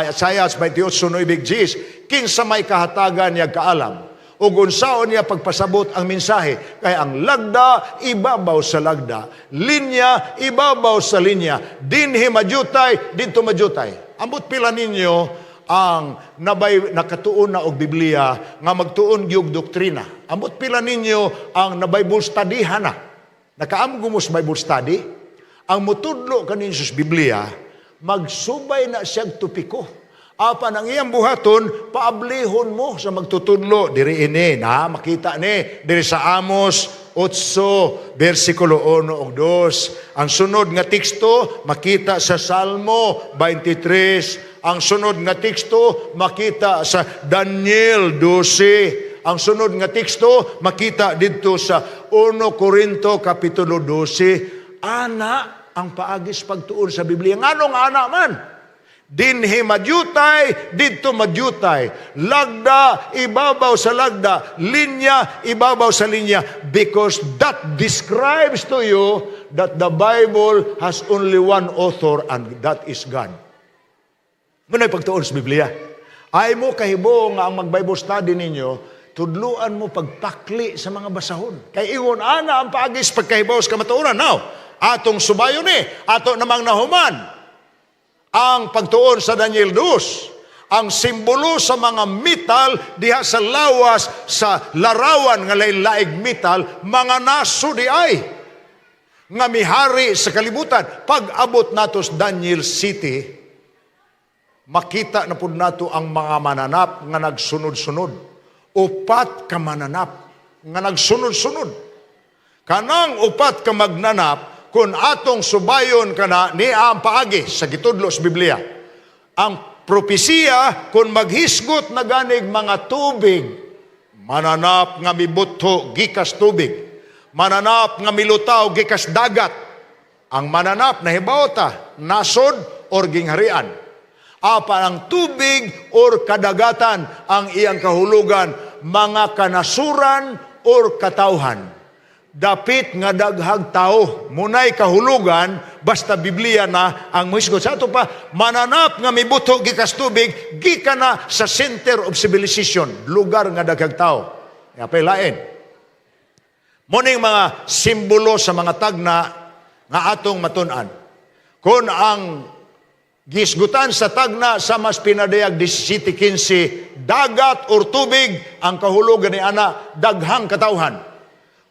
Isaiah 28:9, kinsa may kahatagan niya kaalam, o unsaon niya pagpasabot ang mensahe. Kaya ang lagda, ibabaw sa lagda. Linya, ibabaw sa linya. Dinhi madyutay, dito madyutay. Ambot pila ninyo ang nakatuon na og Biblia nga magtuon gyud doktrina. Ambot pila ninyo ang na-Bible studyhan na. Nakaamgo mo sa Bible study, ang mutudlo kaninyo sa Biblia, magsubay na siyang tupiko. Apan ang iyang buhaton, paablihon mo sa magtutudlo. Diri ini, na makita ni, diri sa Amos 8, versikulo 1 o 2. Ang sunod nga teksto, makita sa Salmo 23. Ang sunod nga teksto, makita sa Daniel 12. Ang sunod nga teksto, makita dito sa 1 Corinto kapitulo 12. Ana ang paagis pagtuon sa Biblia. Nganong ana man? Dinhi madyutay, dito madyutay. Lagda, ibabaw sa lagda. Linya, ibabaw sa linya. Because that describes to you that the Bible has only one author and that is God. Muna'y pagtuon sa Biblia. Ay mo kahibo nga ang mag-Bible study ninyo, tudluan mo pagpakli sa mga basahon. Kay ingon, ana ang paagis pagkahibaw sa kamatuoran. Now, atong subayon ato namang nahuman ang pagtuon sa Daniel 2, ang simbolo sa mga metal diha sa lawas sa larawan nga lain-laing metal, mga naso di ay nga mihari sa kalibutan. Pag abot nato sa Daniel City, makita na pud nato ang mga mananap nga nagsunod-sunod. Upat ka mananap nga nagsunod-sunod. Kanang upat ka magnanap, kung atong subayon kana ni ang paagi sa gitudlo sa Biblia. Ang propesiya kung maghisgot na ganig mga tubig, mananap nga mibutho gikas tubig, mananap nga milutaw gikas dagat. Ang mananap na hibawta, nasod or gingharian. Apan ang tubig or kadagatan ang iyang kahulugan, mga kanasuran or katawhan. Dapit nga daghag tao, munay kahulugan, basta Biblia na ang muhisgot. Sa ato pa, mananap nga mibuto gikas tubig, gika na sa center of civilization, lugar nga daghag tao. Yapay lain. Muning mga simbolo sa mga tagna nga atong matun-an. Kung ang gisgutan sa tagna sa mas pinadayag 17:15, dagat or tubig, ang kahulugan ni ana, daghang katawhan.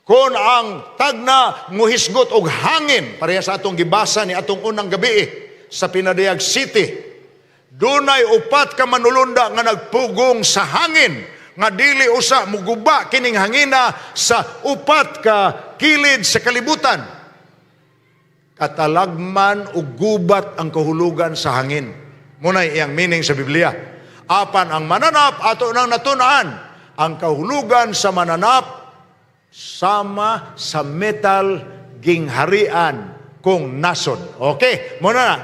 Kung ang tagna muhisgot og hangin, pareha sa atong gibasa ni atong unang gabi sa Pinadayag City, dunay upat ka manulunda nga nagpugong sa hangin, nga dili usa muguba kining hangina sa upat ka kilid sa kalibutan. Katalagman ug gubat ang kahulugan sa hangin. Munay iyang meaning sa Biblia. Apan ang mananap ato nang natun-an, ang kahulugan sa mananap sama sa metal gingharian kung nason. Okay, muna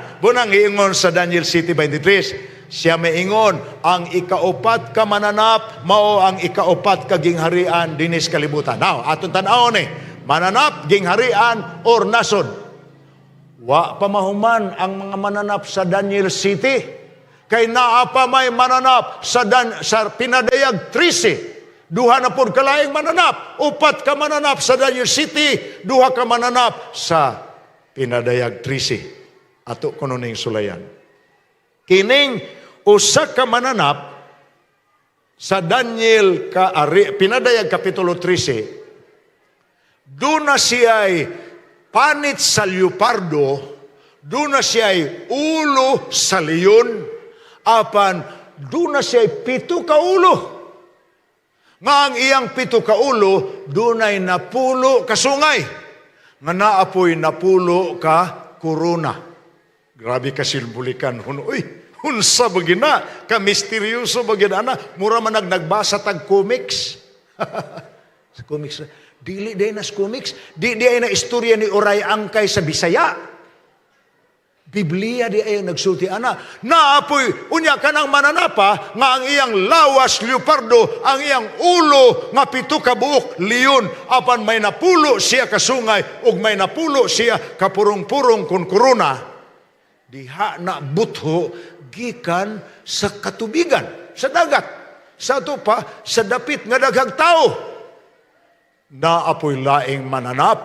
iingon sa Daniel City 23. Siya maingon, ang ikaupat ka mananap, mao ang ikaupat ka gingharian dinis kalibutan. Now, atong tan-aw ni, mananap, gingharian, or nason. Wa pamahuman ang mga mananap sa Daniel City. Kay naa pa may mananap sa pinadayag 13. Duha na pod kalaing mananap. 4 ka mananap sa Daniel City, 2 ka mananap sa pinadayag 13. Ato kuno ning sulayan. Kining usa ka mananap sa Daniel pinadayag kapitulo 13. Doon na siya'y panit sa leopardo, doon na siya'y ulo sa leon, apan doon na siya'y 7 ka ulo. Nga ang iyang 7 ka ulo, doon ay napulo ka sungay. Nga naapoy napulo ka korona. Grabe ka silbulikan. Uy, hunsa bagina, ka misteryoso bagina na, mura man nagbasa tag comics. Sa comics, dili day nas comics, di ay na istorya ni Oray Angkay sa Bisaya. Biblia di ay nagsulti ana. Naapoy unya kanang mananapa nga ang iyang lawas leopardo, ang iyang ulo nga 7 ka buok leon, apan may napulo siya kasungay ug may napulo siya kapurong-purong kun korona. Diha na butho gikan sa katubigan, sa dagat. Sa ato pa sa dapit nga daghang tao. Naapoy laing mananap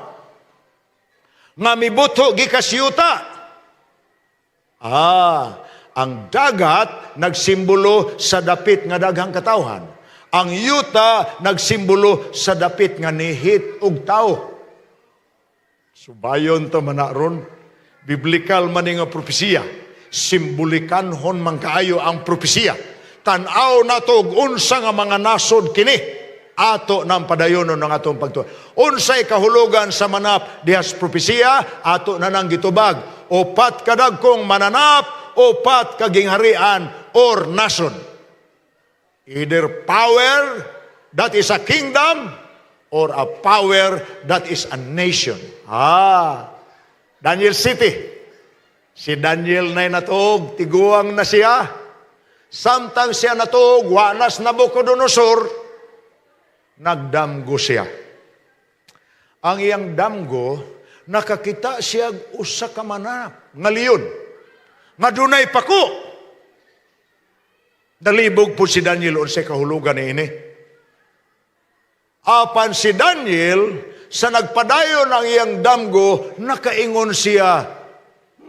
nga mibutho gikas yuta. Ang dagat nagsimbolo sa dapit nga daghang katawhan. Ang yuta nagsimbolo sa dapit nga nihit ug tao. Subayon to manaron, biblikal man nga propesiya. Simbolikanhon man kaayo ang propesiya. Tan-aw nato og unsa nga mga nasod kini. Ato nang padayonon ng atong pagtuon. Unsay kahulugan sa manap dihas propesiya, ato na nang gitubag. 4 kadagkong mananap, 4 kagingharian or nation. Either power that is a kingdom or a power that is a nation. Daniel City. Si Daniel na natog, tiguang na siya. Samtang siya natog, wanas Nabucodonosor, nagdamgo siya. Ang iyang damgo, nakakita siya usa ka mananap nga leon nga dunay pako. Nalibog po si Daniel unsay kahulugan niini. Apan si Daniel sa nagpadayon ang iyang damgo, nakaingon siya,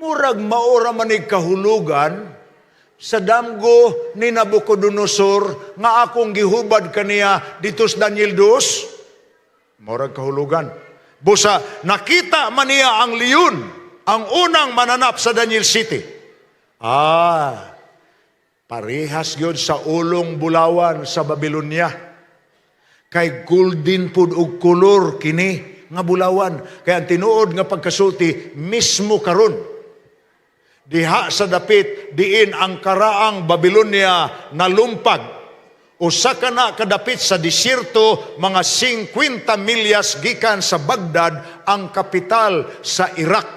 murag maura manig kahulugan sa damgo ni Nabucodonosor nga akong gihubad kaniya dito sa Daniel 2. Murag kahulugan. Busa, nakita man niya ang leon, ang unang mananap sa Daniel City. Parehas yun sa ulong bulawan sa Babylonia. Kay golden pud og kolor kini nga bulawan. Kaya ang tinuod nga pagkasulti, mismo karon. Diha sa dapit, diin ang karaang Babylonia nalumpag. Usa ka na kadapit sa disyerto, mga 50 milyas gikan sa Baghdad, ang kapital sa Iraq.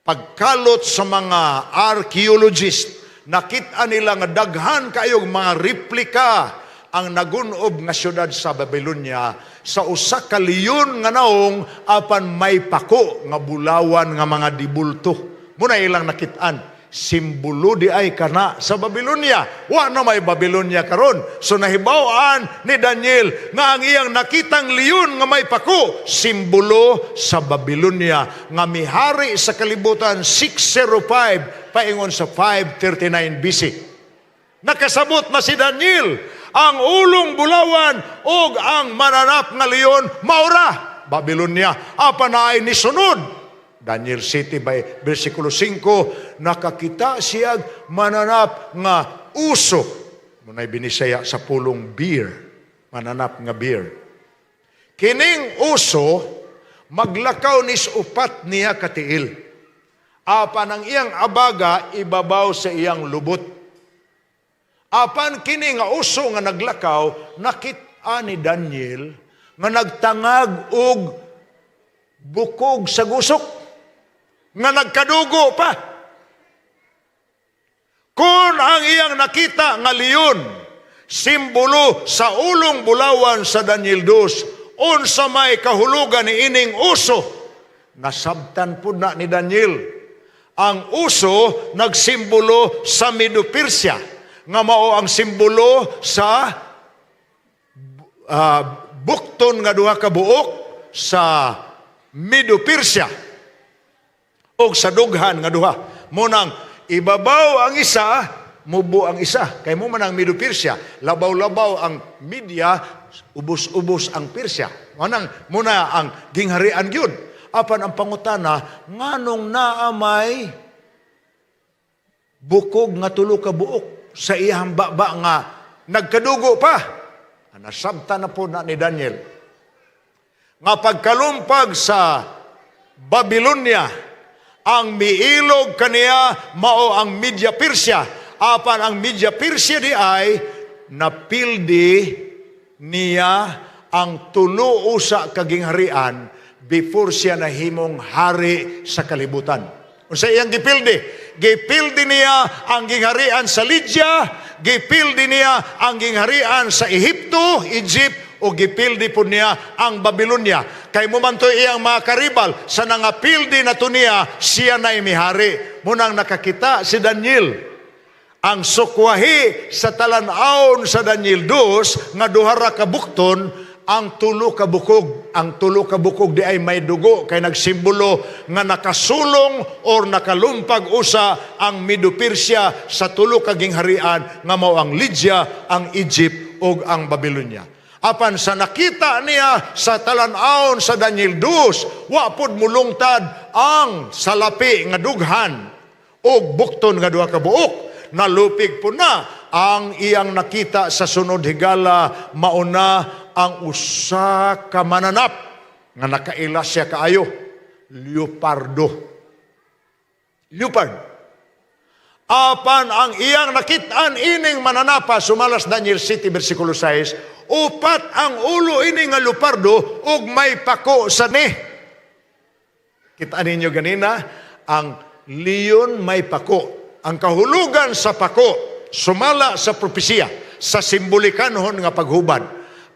Pagkalot sa mga archaeologist, nakita nila nga daghan kayong mga replika ang nagunob nga syudad sa Babylonia sa usa ka leon nga naong apan may pako nga bulawan nga mga dibulto. Muna ilang nakitaan. Simbolo di ay kana sa Babylonia. Wa na may Babylonia karon. So nahibaw-an ni Daniel nga ang iyang nakitang leon nga may pako, simbolo sa Babylonia nga mihari sa kalibutan 605 paingon sa 539 BC. Nakasabot na si Daniel ang ulong bulawan ug ang mananap nga leon maura Babylonia. Apan naay ni sunod Daniel City by versikulo 5, nakakita siya mananap nga uso. Muna'y binisaya sa pulong beer. Mananap nga beer. Kining uso, maglakaw nis upat niya katiil. Apan ang iyang abaga, ibabaw sa iyang lubot. Apan kini nga uso nga naglakaw, nakita ni Daniel nga nagtangag og bukog sa gusok. Nga nagkadugo pa. Kung ang iyang nakita nga leon, simbolo sa ulong bulawan sa Daniel 2, unsa may kahulugan ni ining uso, nasabtan po na ni Daniel. ang uso nagsimbolo sa Medo-Persia, nga mao ang simbolo sa bukton nga duha ka buok sa Medo-Persia o sa dughan nga duha. Munang ibabaw ang isa, mubo ang isa. Kay mo man ang Medo-Persia, labaw-labaw ang Media, ubos-ubos ang Persia. Muna ang gingharian gyud. Apan ang pangutana, nganong naamay bukog nga tulo ka buok sa iyang baba nga nagkadugo pa. Nasabta na po na ni Daniel. Nga pagkalumpag sa Babylonia, ang miilog kaniya mao ang Media Persia. Apan ang Media Persia di ay napildi niya ang tulo usa ka gingharian before siya nahimong hari sa kalibutan. Unsa iyang gipildi? Gipildi niya ang gingharian sa Lydia, gipildi niya ang gingharian sa Ehipto, Egypt, o gipildi po niya ang Babylonia. Kay mo man to iyang mga karibal, sa nangapildi na to niya, siya na imihari. Munang nakakita si Daniel, ang sukwahi sa talanaon sa Daniel 2, nga duhara ka bukton, ang tulo ka bukog. Ang tulo ka bukog di ay may dugo, kay nagsimbolo nga nakasulong or nakalumpag usa ang Medo-Persia sa tulo ka gingharian nga mao ang Lydia, ang Egypt ug ang Babylonia. Apan sa nakita niya sa talanaon sa Daniel 2, wa pod mulungtad ang salapi nga dughan ug bukton nga duha ka buok. Nalupig po na ang iyang nakita sa sunod higala, mauna ang usa ka mananap nga nakaila siya kaayo, leopardo. Leopard. Apan ang iyang nakitaan ining mananapa, sumalas Daniel 7 versikulo 6, upat ang ulo ini nga leopardo ug may pako sa ni. Kitaan ninyo ganina, ang leon may pako. Ang kahulugan sa pako, sumala sa propesya, sa simbolikanhon nga paghubad.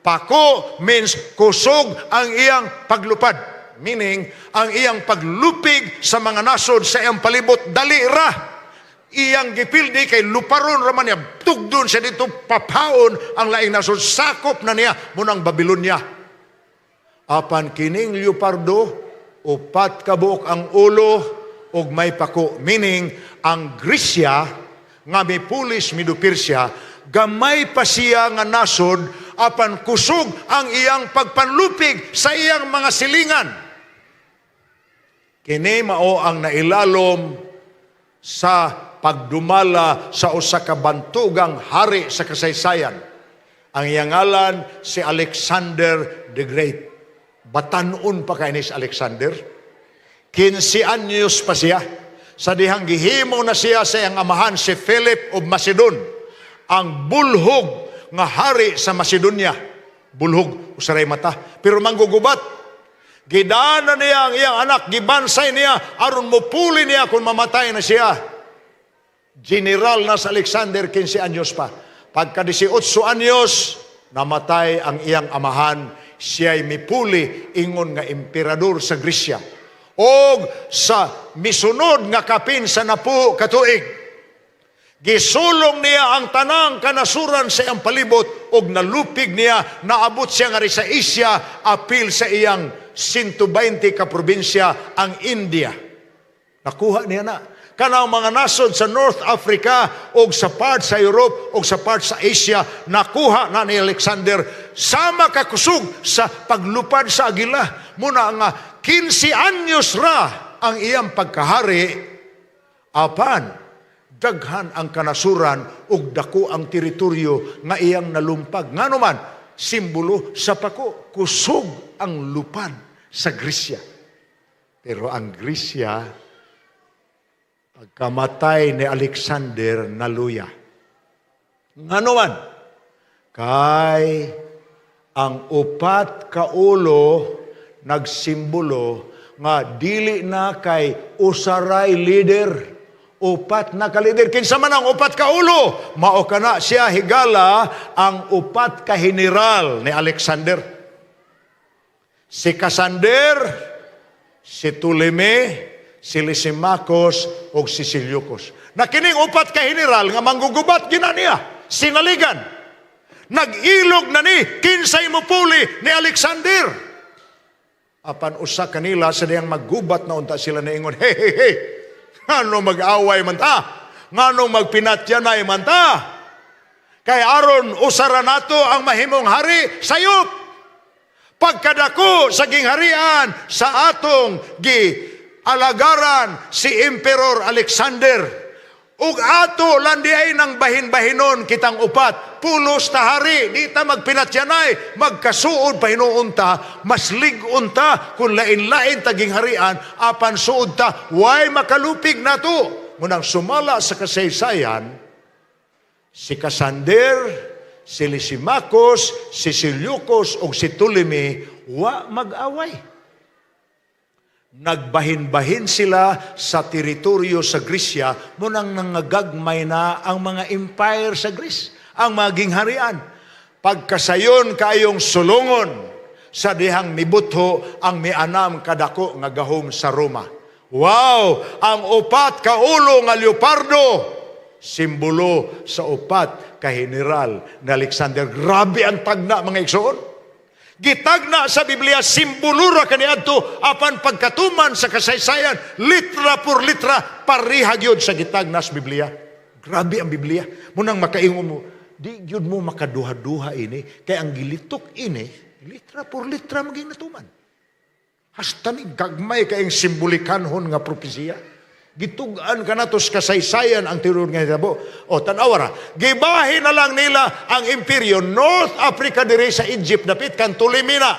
Pako means kusog ang iyang paglupad. Meaning, ang iyang paglupig sa mga nasod sa iyang palibot, dali ra. Iyang gipildi kay luparon raman niya. Tugdon siya dito, papaon ang laing nasod. Sakop na niya munang Babylonia. Apan kining leopardo, upat ka buok ang ulo, og may pako. Meaning, ang Grisya, nga may pulis Medo-Persia, gamay pa siya nga nasod, apan kusog ang iyang pagpanlupig sa iyang mga silingan. Kini mao ang nailalom sa pagdumala sa usa ka bantugang hari sa kasaysayan. Ang iyang ngalan si Alexander the Great. Batanon pa kay ni si Alexander. 15 anyos pa siya. Sa dihang gihimo na siya sa iyang amahan si Philip of Macedon, ang bulhog nga hari sa Macedonia. Bulhog, usaray mata. Pero manggugubat. Gidana niya ang iyang anak, gibansay niya, aron mupuli niya kung mamatay na siya. General na sa Alexander, 15 anyos pa. Pagka 18 anyos, namatay ang iyang amahan. Siya'y mipuli, ingon nga emperador sa Grisya. O sa misunod nga kapin sa 10 katuig, gisulong niya ang tanang kanasuran sa iyang palibot og nalupig niya, naabot siya nga rin sa Asia, apil sa iyang 120 ka probinsya ang India. Nakuha niya na. Kanang mga nasod sa North Africa o sa part sa Europe o sa part sa Asia, nakuha na ni Alexander. Sama kakusog sa paglupad sa agila. Muna nga 15 anyos ra ang iyang pagkahari, apan daghan ang kanasuran ug dako ang teritoryo nga iyang nalumpag. Ngano man, simbolo sa pako, kusog ang lupad sa Grisya. Pero ang Grisya, pagkamatay ni Alexander, naluya. Ngano man, kay ang upat ka ulo nagsimbolo nga dili na kay usaray leader, upat na ka leader. Kinsa man ang upat ka ulo, mao kana siya higala ang upat ka general ni Alexander. Si Cassander, si Ptolemy, si Lysimachus ug si Seleucus. Na kining upat ka general nga manggugubat ginaniya, sinaligan. Nag-ilog na ni kinsay mupuli ni Alexander. Apan usa kanila sa diyang maggubat na unta sila na ingon, hey, ngano mag-away man ta? Ngano magpinatyanay man ta? Kay aron usara nato ang mahimong hari sayop. Pagkadako sa gingharian sa atong alagaran si Emperor Alexander. Ug ato landiay ng bahin-bahinon kitang upat. Pulos ta hari, di ta magpinatyanay, magkasuod pa hinuon ta, mas ligon ta kung lain-lain taging harian, apan suod ta, way makalupig na to. Munang sumala sa kasaysayan, si Cassander, si Lysimachus, si Seleucus, o si Ptolemy, wa mag-away. Nagbahin-bahin sila sa teritoryo sa Grisya, munang nangagagmay na ang mga empire sa Greece, ang mga gingharian. Pagkasayon kayong sulungon sa dihang mibutho ang mianam kadako nga gahom sa Roma. Wow! Ang upat ka ulo nga leopardo, simbolo sa upat ka general na Alexander. Grabe ang tagna, mga igsoon. Gitagna sa Biblia, simbulura kaniadto, apan pagkatuman sa kasaysayan, litra por litra, parihag yun sa gitagna sa Biblia. Grabe ang Biblia. Munang makaingon mo, di yun mo makaduha-duha ini, kaya ang gilitok ini, litra por litra maging natuman. Hasta ni gagmay kayong simbolikanhon nga propesiya. Gitugaan ka na to sa kasaysayan ang tirur nga hitabo. O, tanawara, gibahin na lang nila ang imperyo North Africa dire sa Egypt, dapit kang Ptolemy na.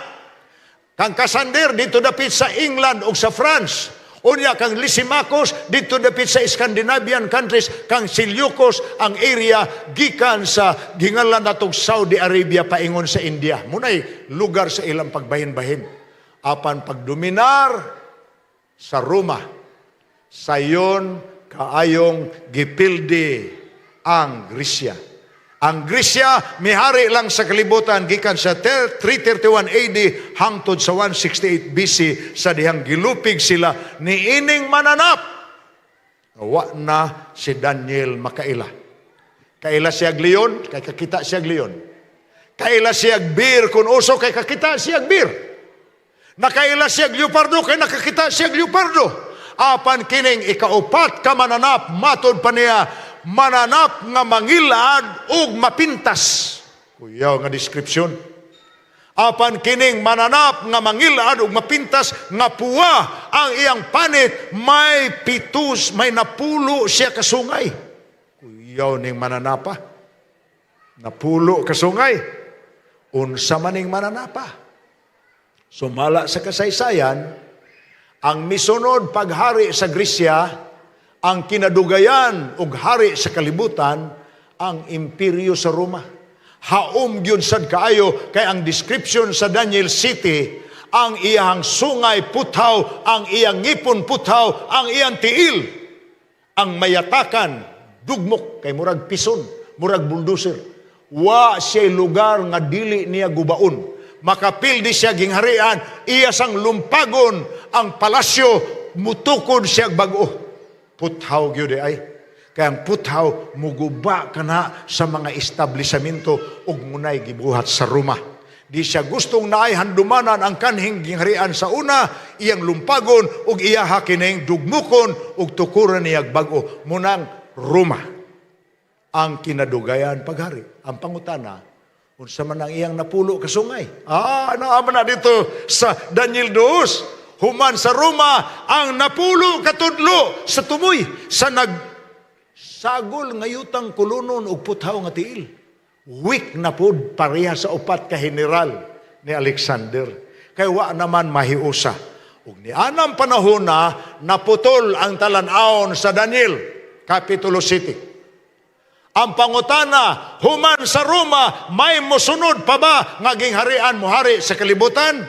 Kang Cassander dito dapit sa England o sa France. Unya kang Lysimachus dito dapit sa Scandinavian countries. Kang Seleucus ang area gikan sa gingalan natong Saudi Arabia paingon sa India. Munay lugar sa ilang pagbahin-bahin. Apan pagdominar sa Roma, sayon kaayong gipildi ang Grisya. Ang Grisya mihari lang sa kalibutan gikan sa 331 AD hangtod sa 168 BC sa dihang gilupig sila ni ining mananap. Wa na si Daniel makaila. Kaila siyag leon, kay kakita siyag leon. Kaila siyag bear kun uso, kay kakita siyag bear. Nakaila siyag leopardo, kay nakakita siyag leopardo. Apan kining ikaupat ka mananap, matod pa niya, mananap nga mangilad ug mapintas. Kuyaw nga description. Apan kining mananap nga mangilad ug mapintas, nga puwa ang iyang panit, may pitus, may napulo siya kasungay. Kuyaw ning mananapa. Napulo kasungay. Unsa maning mananapa. Sumala sa kasaysayan, ang misunod paghari sa Grisya, ang kinadugayan ug hari sa kalibutan, ang imperyo sa Roma. Haom gyud sad kaayo kay ang description sa Daniel City, ang iyang sungay puthaw, ang iyang ngipon puthaw, ang iyang tiil, ang mayatakan dugmok kay murag pison, murag bulldozer. Wa siya lugar nga dili niya gubaon. Makapildi siya gingharian, iya sang lumpagon ang palasyo, mutukod siya bago. Puthaw gyud ay. Kaya ang puthaw muguba kana sa mga establishmento ug munay gibuhat sa Roma. Di siya gustong naay handumanan ang kanhing gingharian sa una, iyang lumpagon ug iya kining dugmukon ug tukuran niya bago. Munang Roma ang kinadugayan paghari. Ang pangutana, unsa man ang iyang napulo kasungay? Naaman na dito sa Daniel 2. Human sa Roma, ang napulo katudlo sa tumoy, sa nagsagol ngayutang kulunon ug puthaw nga tiil. Weak na pud pareha sa upat ka general ni Alexander. Kay wa naman mahiusa. Ug ni anang panahon na naputol ang talan-awon sa Daniel, Kapitulo 7. Ang pangutana, human sa Roma, may mosunod pa ba nga gingharian mohari sa kalibutan?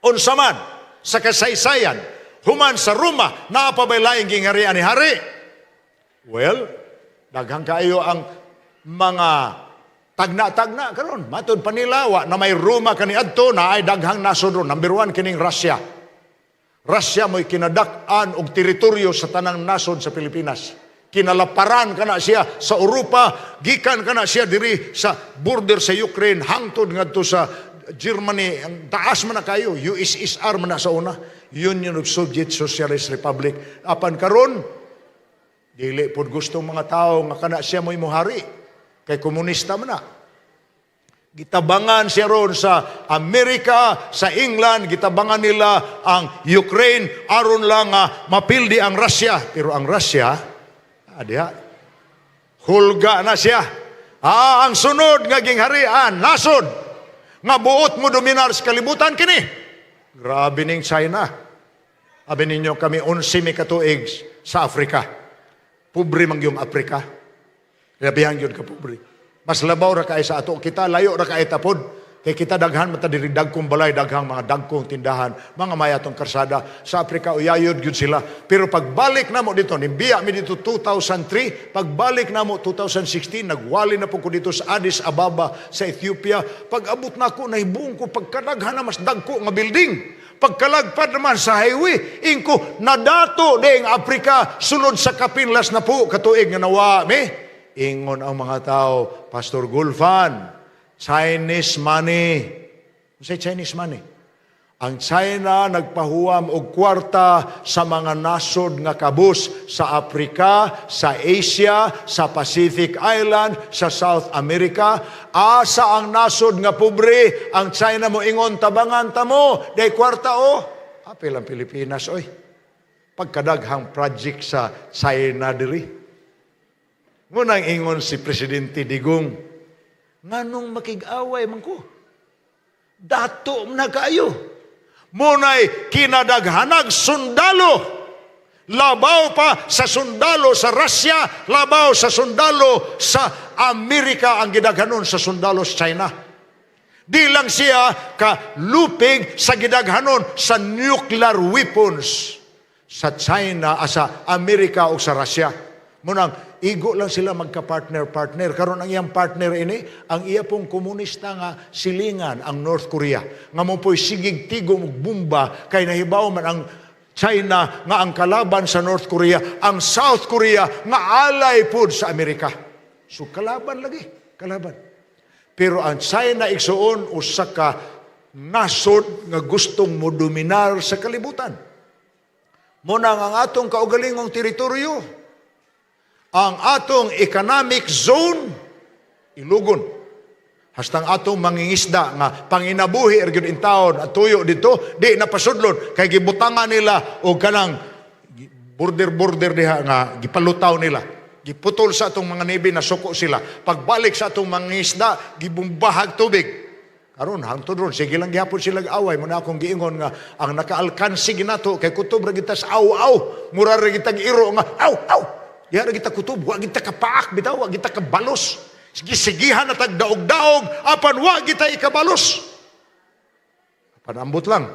Unsa man sa kasaysayan, human sa Roma, naa pa ba laing gingharian ni hari? Well, daghang kaayo ang mga tagna-tagna karon. Matod pa nila, wa na may Roma kaniadto, na ay daghang nasod ron. Number 1 kining Russia. Russia mo'y kinadak-an og teritoryo sa tanang nasod sa Pilipinas. Kinalaparan kana siya sa Europa, gikan kana siya diri sa border sa Ukraine, hangtod ngadto sa Germany, ang taas man na kayo, USSR man na sa una, Union of Soviet Socialist Republic. Apan karon, dili pod gustong mga tao nga kana siya mo'y muhari, kay komunista man na. Gitabangan siya ron sa Amerika, sa England, gitabangan nila ang Ukraine, aron lang mapildi ang Russia. Pero ang Russia, diha, hulga na siya. Ang sunod nga gingharian, nasod, nga buot mo dominar sa kalibutan kini. Grabe ning China. Abi ninyo kami 11 mi katuig sa Afrika. Pobre man yung Afrika. Labihan yun ka pobre. Mas labaw ra kay sa ato kita, layo ra kay tapod. Kay kita daghan mata diri dagkong balay, daghang mga dagkong tindahan, mga mayatong karsada sa Afrika, uyayod gyud sila. Pero pagbalik namo dito, nimbiya mi dito 2003, pagbalik namo 2016, nagwali na po ko dito sa Addis Ababa sa Ethiopia. Pag-abot na ko, nahibong ko pagkadaghan na mas dagko nga building. Pagkalagpad naman sa highway, ingko nadato ding Afrika sulod sa kapinlas na po katuig nga nawa mi. Ingon ang mga tao, Pastor Gulfan, Chinese money. Say Chinese money. Ang China nagpahuwam og kwarta sa mga nasod nga kabus sa Afrika, sa Asia, sa Pacific Island, sa South America. Asa ang nasod nga pobre, ang China mo ingon tabangan tamo, day kwarta apil ang Pilipinas oy. Pagkadaghang project sa China diri. Ngunang ingon si Presidente Digong, nganong makig-away man ko? Dato na kayo. Munay kinadaghanag sundalo. Labaw pa sa sundalo sa Russia, labaw sa sundalo sa Amerika ang gidaghanon sa sundalo sa China. Di lang siya kalupig sa gidaghanon sa nuclear weapons sa China, sa Amerika o sa Russia. Munang igo lang sila magka-partner-partner. Karon ang iyang partner ini, ang iya pong komunista nga silingan, ang North Korea. Nga mo po'y sigig tigong bumba, kay nahibaw man ang China nga ang kalaban sa North Korea, ang South Korea nga alay pod sa Amerika. So kalaban lagi, kalaban. Pero ang China igsuon, usa ka nasod nga gustong mo dominar sa kalibutan. Muna ang atong kaugalingong teritoryo, ang atong economic zone, ilugon. Hastang atong mangingisda nga panginabuhi ergyud in taon at tuyo dito, di napasudlon. Kay gibutangan nila o kanang border diha nga gipalutaw nila. Giputol sa atong mga nebe na suko sila. Pagbalik sa atong mangingisda, gibumbahag tubig. Karon hangtod ron, sige lang gihapon sila away. Muna akong giingon nga, ang nakaalkansi ginato, kay kutob ra kita sa aw-aw. Mura ra kita iro nga, aw-aw. Diha ra kita kutob, wa kita kapaak, bitaw, wa kita kabalos. Sige-sigihan na tagdaog-daog, apan wa kita ikabalos. Apan ambot lang.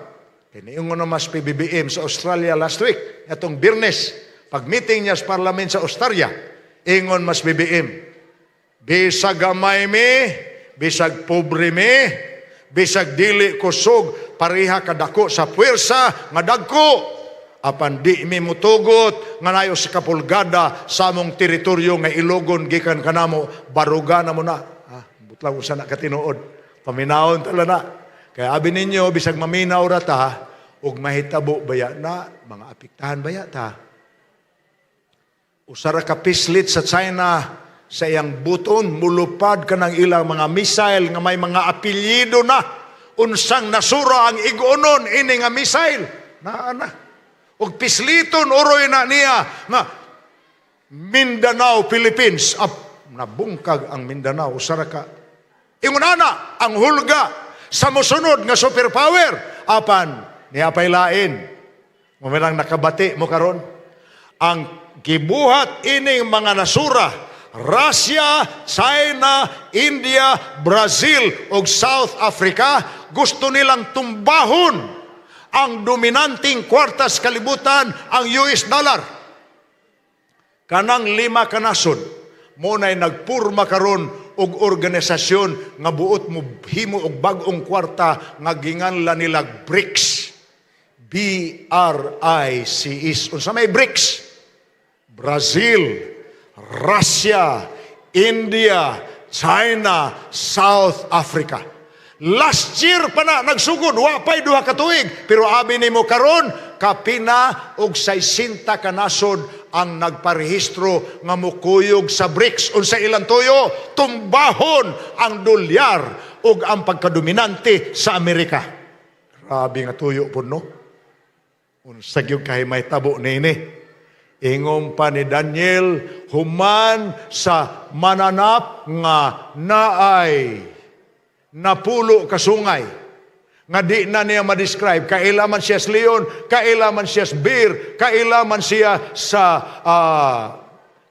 Kaya niingon na mas PBBM sa Australia last week, itong Birnes, pag-meeting niya sa parliament sa Australia, ingon mas BBM, bisag gamay mi, bisag pobre mi, bisag dili kusog, pareha kadako sa puwersa, nga dagko, apan di mi mutugot nga nayo sa kapulgada sa among teritoryo nga ilogon gikan kanamo baruga na mo na. Butlang usa na katinuod. Paminawon tala na. Kaya abi ninyo bisag maminaw ra ta ug mahitabo baya na mga apektahan baya ta. Usara ka pislit sa China sa iyang buton mulupad kanang ilang mga missile nga may mga apelyido na unsang nasura ang igunon ini nga missile. Na og pisliton uroy na niya nga Mindanao, Philippines. Nabungkag ang Mindanao. Usara ka. Ingunana, ang hulga sa musunod nga superpower. Apan, niya pa'y lain. Mumilang nakabati mo karon. Ang gibuhat ining mga nasura, Russia, China, India, Brazil ug South Africa, gusto nilang tumbahon ang dominanting kwartas kalibutan, ang US dollar. Kanang 5 ka nasod, muna'y nagpurma karon og organisasyon nga buot mo himo og bag-ong kwarta nga ginganlan nila BRICS. BRICS. Unsa may BRICS? Brazil, Russia, India, China, South Africa. Last year pa na nagsugod, wapay 2 ka tuig. Pero abi nimo karon, kapina og 60 ka nasod ang nagparehistro nga mukuyog sa BRICS. Unsa ilang tuyo? Tumbahon ang dolyar ug ang pagkadominante sa Amerika. Grabe nga tuyo po, no? Unsa gyud kay may tabo nini. Ingom pa ni Daniel, human sa mananap nga naay napulo ka sungay. Nga di na niya ma-describe. Kailaman siya sa leon, kailaman siya sa bear, kailaman siya sa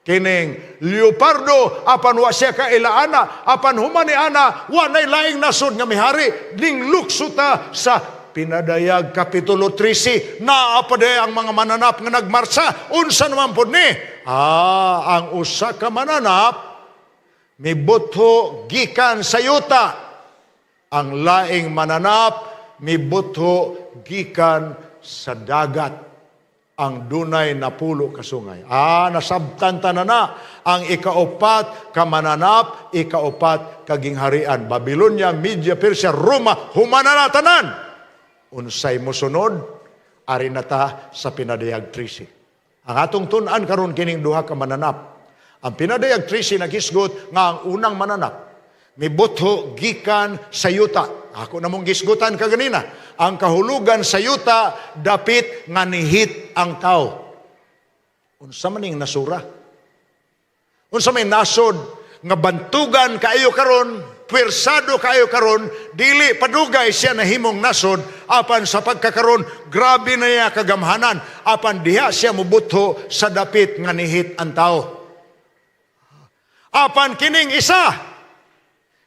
kining leopardo, apan wa siya kailaana, apan human ni ana, wa nay laing nasod nga mihari, ning luksuta sa Pinadayag Kapitulo 13, naapaday ang mga mananap nga nagmarsa. Unsa naman po ni? Ang usa ka mananap, mibutho gikan sa yuta. Ang laing mananap, mibutho gikan sa dagat. Ang dunay napulo kasungay. Nasabtan na ang ikaupat ka mananap, ikaupat kagingharian. Babylonia, Media, Persia, Roma, humanana tanan. Unsay mosunod, ari na ta sa Pinadayag 13. Ang atong tun-an karon kining 2 ka mananap. Ang Pinadayag 13 nagisgot nga ang unang mananap mibutho gikan sa yuta. Ako namong gisgutan kaganina. Ang kahulugan sa yuta dapit nga nihit ang tao. Unsa maning nasura? Unsa may nasod nga bantugan kaayo karon? Pwersado kayo karon, dili padugay siya nahimong nasod, apan sa pagkakaron, grabe na niya kagamhanan, apan diha siya mubutho sa dapit nga nihit ang tao. Apan kining isa,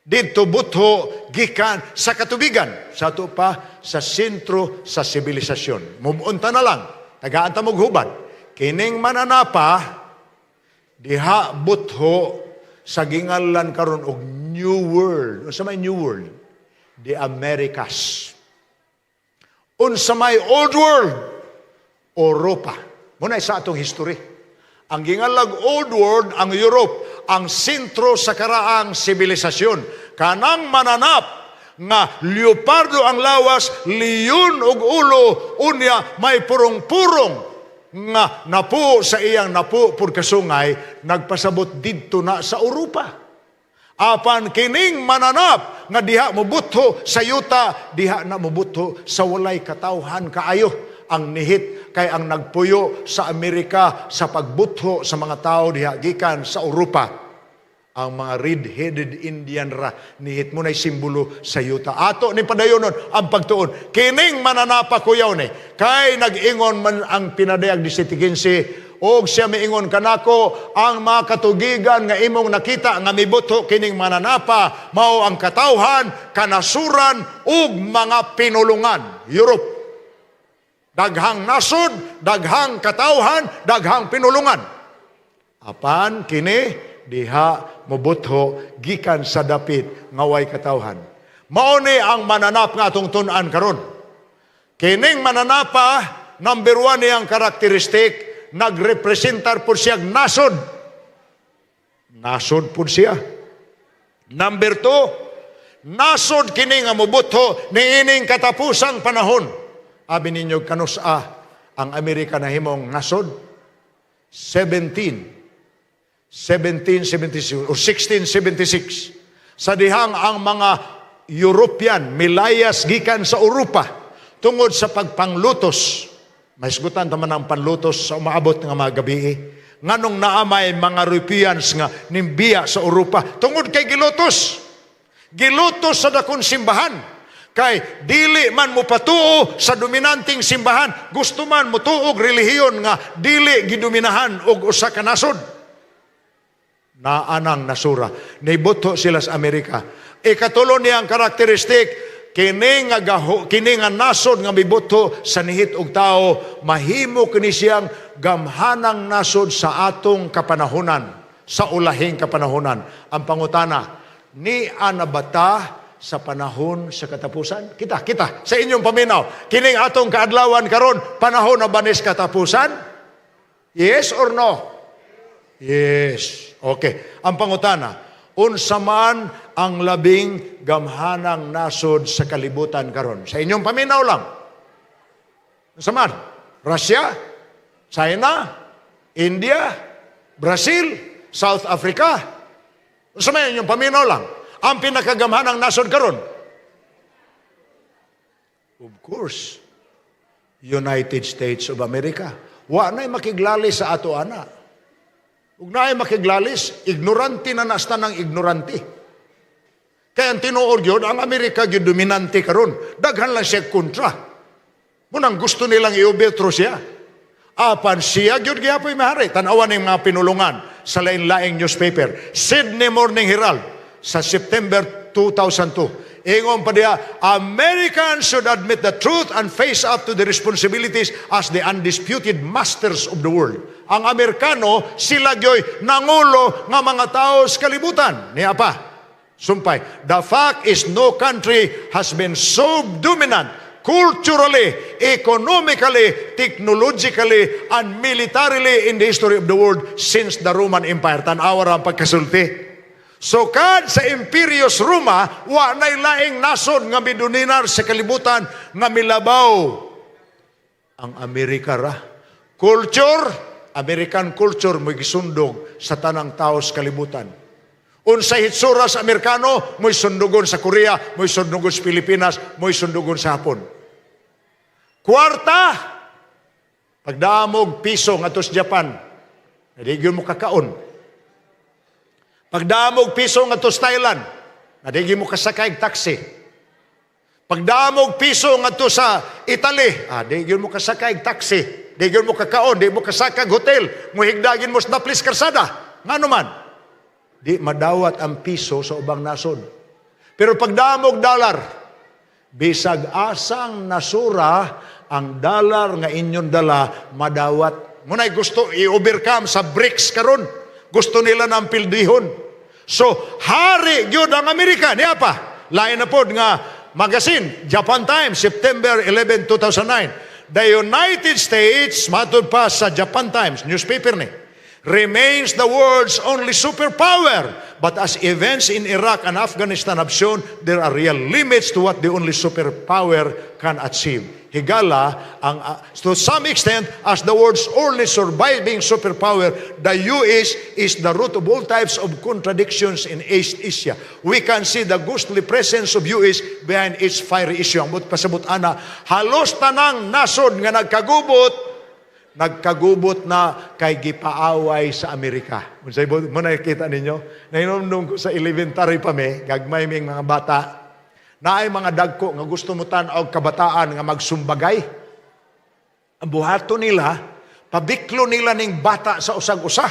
dito butho gikan sa katubigan, sa ito pa sa sentro sa sibilisasyon. Mubunta na lang, tagaan ta hubad. Kining mananapa, diha butho sa gingalan karon og New World. Unsa may New World? The Americas. Unsa may Old World? Europa. Muna sa atong history. Ang gingalag Old World, ang Europe, ang sentro sa karaang sibilisasyon. Kanang mananap nga leopardo ang lawas, leon ug ulo, unya may purong-purong nga napo sa iyang napo pud kasungay, nagpasabot didto na sa Europa. Apan kining mananap nga diha mobutho sa yuta, diha na mobutho sa walay katawhan kaayo. Ang nihit kay ang nagpuyo sa Amerika sa pagbutho sa mga tao diha gikan sa Europa. Ang mga red-headed Indian ra, nihit mo na'y simbolo sa yuta. Ato ni padayonon ang pagtuon. Kining mananapa kuyaw ni, kay nag-ingon man ang Pinadayag 17:15, og siya miingon kanako, ang mga katugigan nga imong nakita nga mibutho kining mananapa, mao ang katawhan, kanasuran, ug mga pinulungan. Europe. Daghang nasod, daghang katawhan, daghang pinulungan. Apan kini diha mobutho gikan sa dapit nga way katawhan. Mao ni ang mananap nga atong tun-an karon. Kining mananapa, number 1 niyang karakteristik, nagrepresentar po siya nasod. Nasod po siya. Number 2, nasod kini nga mobutho niining katapusang panahon. Abi ninyo kanusa ang Amerika na himong nasod? 1776 or 1676. Sa dihang ang mga European milayas gikan sa Europa tungod sa pagpanglutos. Mahisgutan taman ang panlutos sa umaabot nga mga gabi. Nganong naamay mga Europeans nga nimbiya sa Europa tungod kay gilutos. Gilutos sa dakong simbahan. Kay dili man mo patuo sa dominanting simbahan, gusto man mo tuog relihiyon nga dili gidominahan og usa ka nasod. Naanang nasura. Nibuto sila sa Amerika. Ikatulo niyang karakteristik, kini nga nasod nga mibuto sa nihit og tao, mahimo kini siyang gamhanang nasod sa atong kapanahunan, sa ulahing kapanahunan. Ang pangutana, ni anabata sa panahon sa katapusan? Kita, sa inyong paminaw, kining atong kaadlawan karon, panahon na ba ni sa katapusan? Yes or no? Yes. Okay. Ang pangutana, unsa man ang labing gamhanang nasod sa kalibutan karon? Sa inyong paminaw lang. Unsa man? Russia, China, India, Brazil, South Africa. Unsa man inyong paminaw lang? Ang pinakagamhanang nasod karon? Of course, United States of America. Wa na'y makiglalis sa ato ana. Ug na'y makiglalis, ignorante na nasta ng ignorante. Kaya ang tinuod yun, ang Amerika gyud dominante karon. Daghan lang siya kontra. Munang gusto nilang iobetro siya. Apan siya gyud gihapoy mahari. Tan-awan ning mga pinulungan sa lain-laing newspaper. Sydney Morning Herald sa September 2002. Ingon pa diya, Americans should admit the truth and face up to the responsibilities as the undisputed masters of the world. Ang Amerikano, sila gyoy nangulo nga mga tao sa kalibutan. Niya pa, sumpay, the fact is no country has been so dominant culturally, economically, technologically, and militarily in the history of the world since the Roman Empire. Tan-awa ang pagkasulti. So kad sa Imperios Roma, wa nay laing nasod nga miduninar sa kalibutan nga milabaw ang Amerika ra. Culture, American culture mo gisundog sa tanang tao sa kalibutan. Unsay hitsura sa Amerikano, mo'y sundugon sa Korea, mo'y sundugon sa Pilipinas, mo'y sundugon sa Hapon. Kwarta, pagdamog piso ngadto sa Japan, nadigyon mo kakaon. Pagdamog piso ngadto sa Thailand, nadigi mo kasakay taxi. Pagdamog piso ngadto sa Italy, digyon mo kasakay taxi. Digyon mo kakaon, di mo kasakag hotel, muhigdagin mo sa daplis karsada. Ngano man? Di madawat ang piso sa ubang nasod. Pero pagdamog dollar, bisag asang nasura ang dollar nga inyon dala madawat. Munay gusto i-overcome sa BRICS karon. Gusto nila ng pildihon. So, hari gyud ang Amerika. Niya pa. Lain na po nga magazine, Japan Times, September 11, 2009. The United States, matod pa sa Japan Times, newspaper ni, remains the world's only superpower. But as events in Iraq and Afghanistan have shown, there are real limits to what the only superpower can achieve. Higala, to some extent, as the world's only surviving superpower, the US is the root of all types of contradictions in East Asia. We can see the ghostly presence of US behind its fiery issue. Ang pasabot ana, halos tanang nasod nga nagkagubot na kay gipaaway sa Amerika. Unsay mo nakita ninyo? Nainomdom ko sa elementary pa gagmay ming mga bata. Naay mga dagko nga gusto mo tan-og kabataan nga magsumbagay. Ang buhato nila, pabiklo nila ning bata sa usag-usa.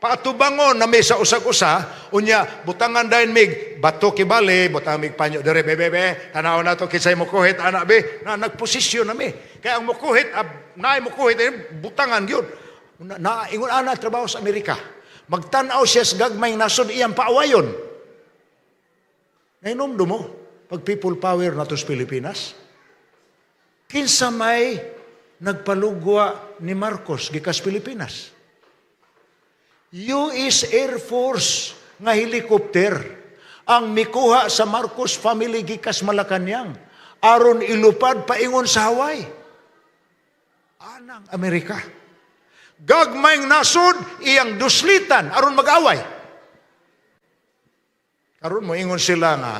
Paatubangon na may sa usag-usa, unya butangan dayon mig bato kibali, butang mig panyo dire bebe, tanaw na to kisay mo kuhit ana be, na nagposisyon na mi. Kaya ang mukuhit, naay mukuhit butangan gyud. Na ingon ana trabaho sa Amerika. Magtan-aw siya sa gagmayng nasod iyang paawayon. Nainomdom mo pag people power na to sa Pilipinas? Kinsa may nagpalugwa ni Marcos gikas Pilipinas? US Air Force nga helicopter ang mikuha sa Marcos family gikas Malacañang aron ilupad paingon sa Hawaii. Anang Amerika. Gagmayng nasod iyang duslitan aron mag-away. Karon mo ingon sila nga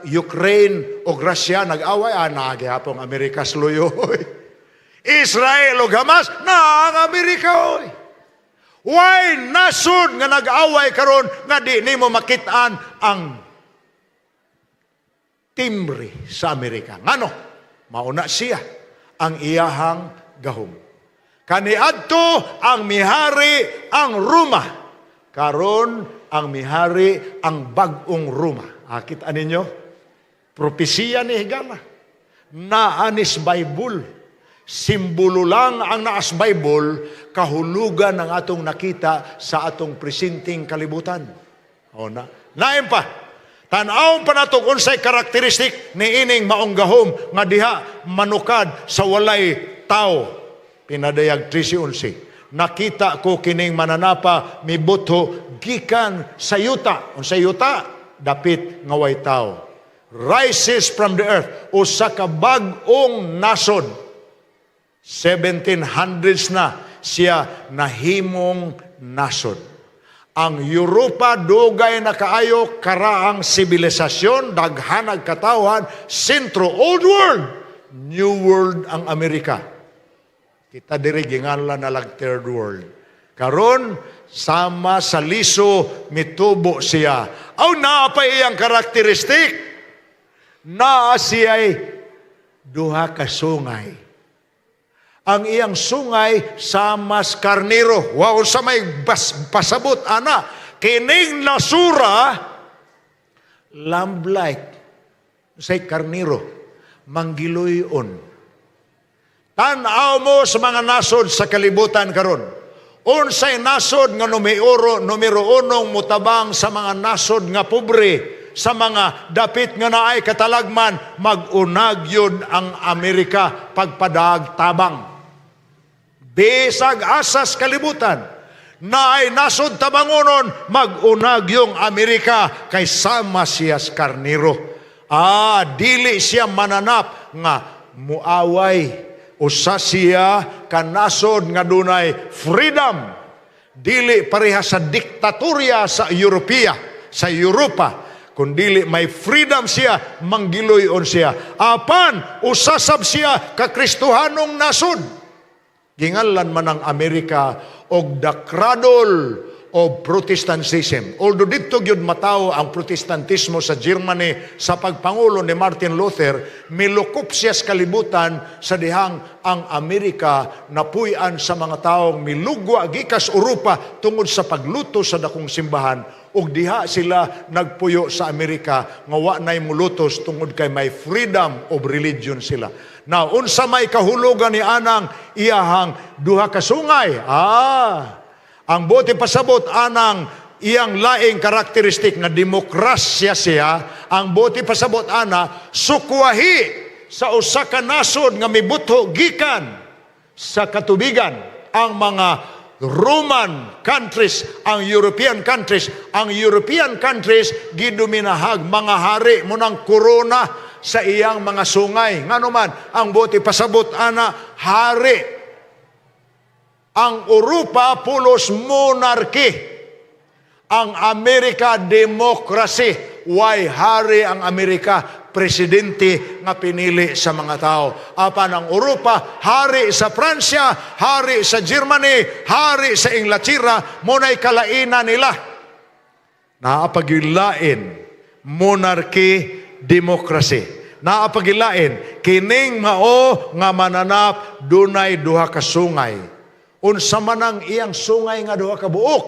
Ukraine o Russia nag-away, nagihapong Amerika sluyoy. Israel o Hamas, Amerika oy. Why nasod nga nag-away karon nga di nimo makitaan ang timbre sa Amerika? Ngano? Mauna siya ang iyahang gahom. Kaniadto ang mihari ang Roma. Karon ang mihari ang bag-ong Roma. Kita ninyo? Propesiya ni Higala. Naanis Bible. Simbolo lang ang naas Bible, kahulugan ng atong nakita sa atong presinting kalibutan. O na. Naim pa. Tan-awon pa nato unsay karakteristik ni ining maong gahom nga diha manukad sa walay tao. Pinadayag 13:11. Nakita ko kining mananapa mibuto gikan sa yuta. Unsay yuta? Dapit nga way tao. Rises from the earth, usa ka bag-ong nasod. 1700s na siya nahimong nasod. Ang Europa dugay na kaayo karaang sibilisasyon, daghanag katawhan, sentro old world, new world ang Amerika. Kita diri ginganlan na lag third world. Karon sama sa liso mitubo siya. Aw naa pa iyang karakteristik. Naa siya'y duha ka sungay. Ang iyang sungay samas karniro. Wow, sa may pasabot, ana. Kining nasura, lamb-like. Say karniro. Manggiloyon. Tanaw mo sa mga nasod sa kalibutan karon. Unsay nasod nga numero 1 mutabang sa mga nasod nga pobre, sa mga dapit nga naay katalagman, mag-unag yun ang Amerika pagpadag tabang. Bisag asas kalibutan, naay nasod tabangonon, mag-unag yung Amerika kay sama siya sa karniro. Dili siya mananap nga muaway. Usa siya kanasod nga dunay freedom. Dili pareha sa diktatorya sa Europa. Kung dili may freedom siya, manggiloyon siya. Apan, usasab siya kakristohanong nasod. Gingalan man ang Amerika og the cradle of Protestantism. Although dito gyud mataw ang Protestantismo sa Germany sa pagpangulo ni Martin Luther, milukop siya sa kalibutan sa dihang ang Amerika napuy-an sa mga taong milugwa gikas Europa tungod sa pagluto sa dakong simbahan, ug diha sila nagpuyo sa Amerika nga wa nay mulutos tungod kay may freedom of religion sila. Now, unsa may kahulugan ni anang iyahang duha ka sungay? Ang buti pasabot anang iyang laing karakteristik nga demokrasya siya, ang buti pasabot ana sukwahi sa usa ka nasod nga mibuto gikan sa katubigan. Ang mga Roman countries, ang European countries giduminahag mga hari mo ng korona sa iyang mga sungay. Ngano man ang buti pasabot ana hari. Ang Europa pulos monarchy. Ang Amerika demokrasi. Why hari ang Amerika? Presidente nga pinili sa mga tao. Apan ang Europa, hari sa Pransya, hari sa Germany, hari sa Inglaterra, muna'y kalainan nila. Naapagilain, monarchy, demokrasi. Naapagilain, kining mao nga mananap, dunay duha ka sungay. Unsa man ang iyang sungay nga duha ka buok,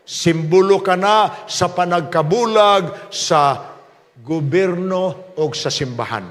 simbolo ka na sa panagkabulag sa gobyerno o sa simbahan.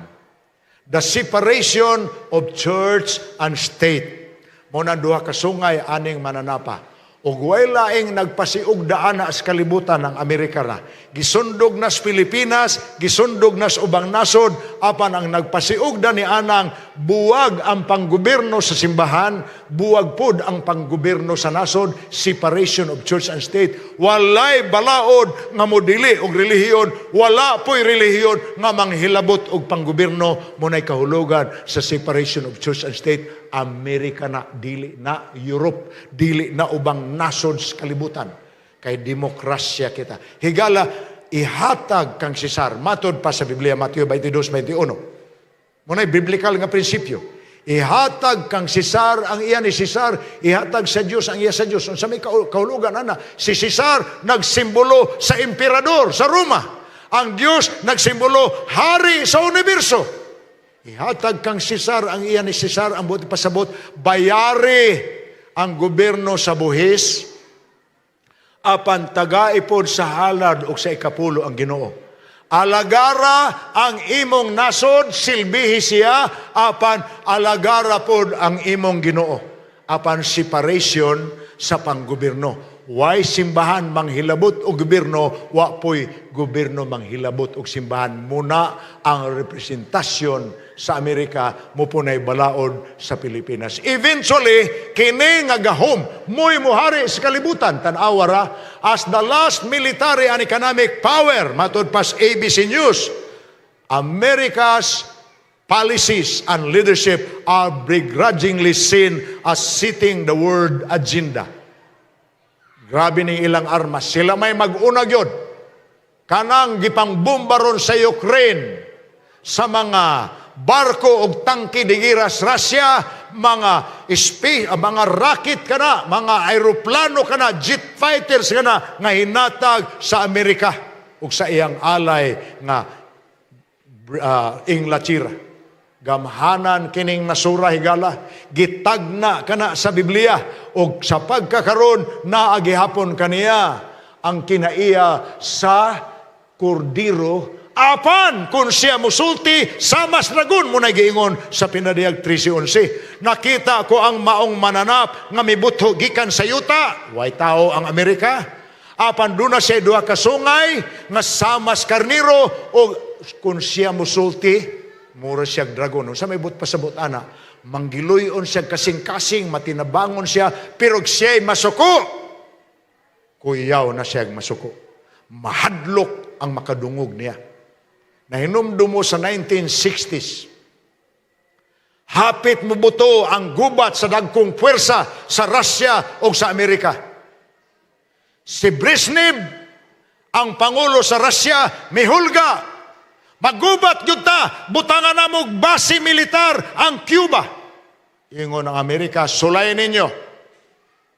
The separation of church and state. Muna duha ka sungay aning mananapa. Ug way laing nagpasiug daan sa kalibutan ng Amerika na. Gisundog nas Pilipinas, gisundog nas ubang nasod, apan ang nagpasiug da ni anang buwag ang panggobyerno sa simbahan, buwag pod ang panggobyerno sa nasod, separation of church and state. Walay balaod nga modili og relihiyon, wala po'y relihiyon nga manghilabot og panggobyerno, munay kahulugan sa separation of church and state. Amerika na, dili na Europe, dili na ubang nasod sa kalibutan. Kay demokrasya kita. Higala, ihatag kang Cesar. Matod pa sa Biblia, Mateo 22:21. Muna'y biblical nga prinsipyo. Ihatag kang Cesar ang iya ni Cesar, ihatag sa Diyos ang iya sa Diyos. Sa may kahulugan, si Cesar nagsimbolo sa emperador sa Roma. Ang Diyos nagsimbolo hari sa universo. Ihatag kang Cesar ang iya ni Cesar, ang buti pasabot, bayari ang gobyerno sa buhis, apan tagaipod sa halad o sa ikapulo ang Ginoo. Alagara ang imong nasod, silbihi siya, apan alagara pod ang imong Ginoo. Apan separation sa panggobyerno. why simbahan manghilabot o gobyerno, wa po'y gobyerno manghilabot o simbahan. Muna ang representasyon sa Amerika mo po na'y balaod sa Pilipinas. Eventually, kini nga gahom, mo'y muhari sa kalibutan. Tanawara, as the last military and economic power, matod pas ABC News, America's policies and leadership are begrudgingly seen as setting the world agenda. Grabe ning ilang armas. Sila may mag-unag yun. Kanang gipang bombaron sa Ukraine, sa mga barko o tangke digiras Russia, mga rocket kana, mga aeroplano kana, jet fighters kana, nga hinatag sa Amerika o sa iyang alay nga Inglaterra. Gamhanan kining nasura higala, gitagna kana sa Biblia, o sa pagkakaroon naagihapon kaniya ang kinaiya sa kordiro, apan kung siya musulti sa mas dragon mo na giingon sa Pinadiyag 13:11. Nakita ko ang maong mananap nga mibutho gikan sa yuta, way tao ang Amerika, apan doon na siya duha ka sungay nga samas karniro, o kung siya musulti mura siya dragon. Sa may but pasabot ana, manggiluyon siya kasing-kasing, matinabangon siya, pero siya'y masuko, kuyaw na siya masuko. Mahadlok ang makadungog niya. Nahinumdum mo sa 1960s. Hapit mo buto ang gubat sa dagkong puwersa sa Russia o sa Amerika. Si Brezhnev, ang Pangulo sa Russia, mihulga. Magubat yun ta, butangan na mong base militar ang Cuba. Ingon ang Amerika, sulayin ninyo.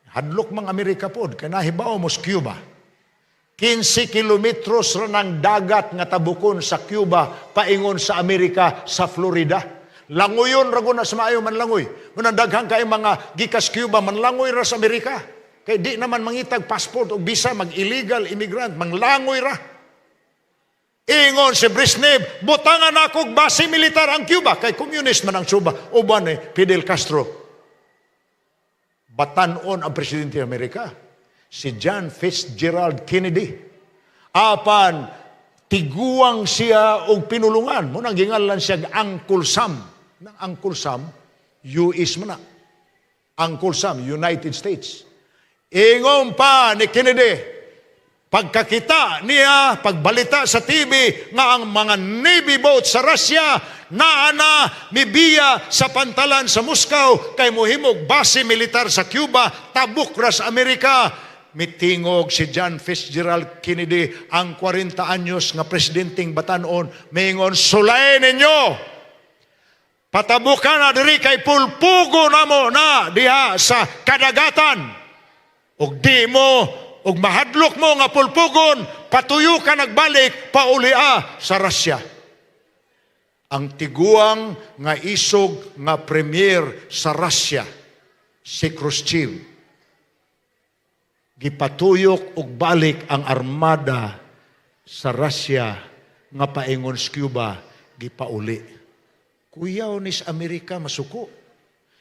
Hadlok mang Amerika po, kanahibaw mo sa Cuba. 15 kilometros ra ng dagat nga tabukon sa Cuba, paingon sa Amerika, sa Florida. Langoyon rago na sa maayo manlangoy. Munang daghang kay mga gikas Cuba, manlangoy ra sa Amerika. Kay di naman mangitag passport o visa, mag-illegal immigrant, manglangoy ra. Ingon si Brezhnev, butangan ako base militar ang Cuba, kay communist man ang Cuba, uban Fidel Castro. Batanon ang presidente ng Amerika, si John Fitzgerald Kennedy. Apan, tiguang siya og pinulungan. Munang gingalan siya Uncle Sam. Uncle Sam, US man na. Uncle Sam, United States. Ingon pa ni Kennedy, pagkakita niya, pagbalita sa TV nga ang mga Navy boat sa Russia naana mibiya sa pantalan sa Moscow kay mohimog base militar sa Cuba, tabuk ra sa Amerika. Mitingog si John Fitzgerald Kennedy, ang 40 anyos nga presidenteng batanon, mingon, sulayin ninyo. Patabukan na diri kay pulpugo na mo na diha sa kadagatan. Og di mo ug mahadlok mo nga pulpugon, patuyo ka nagbalik, paulia sa Russia. Ang tiguang nga isog nga premier sa Russia, si Khrushchev, gipatuyok og balik ang armada sa Russia nga paingon sa Cuba, gipauli. Kuyaw ni sa Amerika masuko.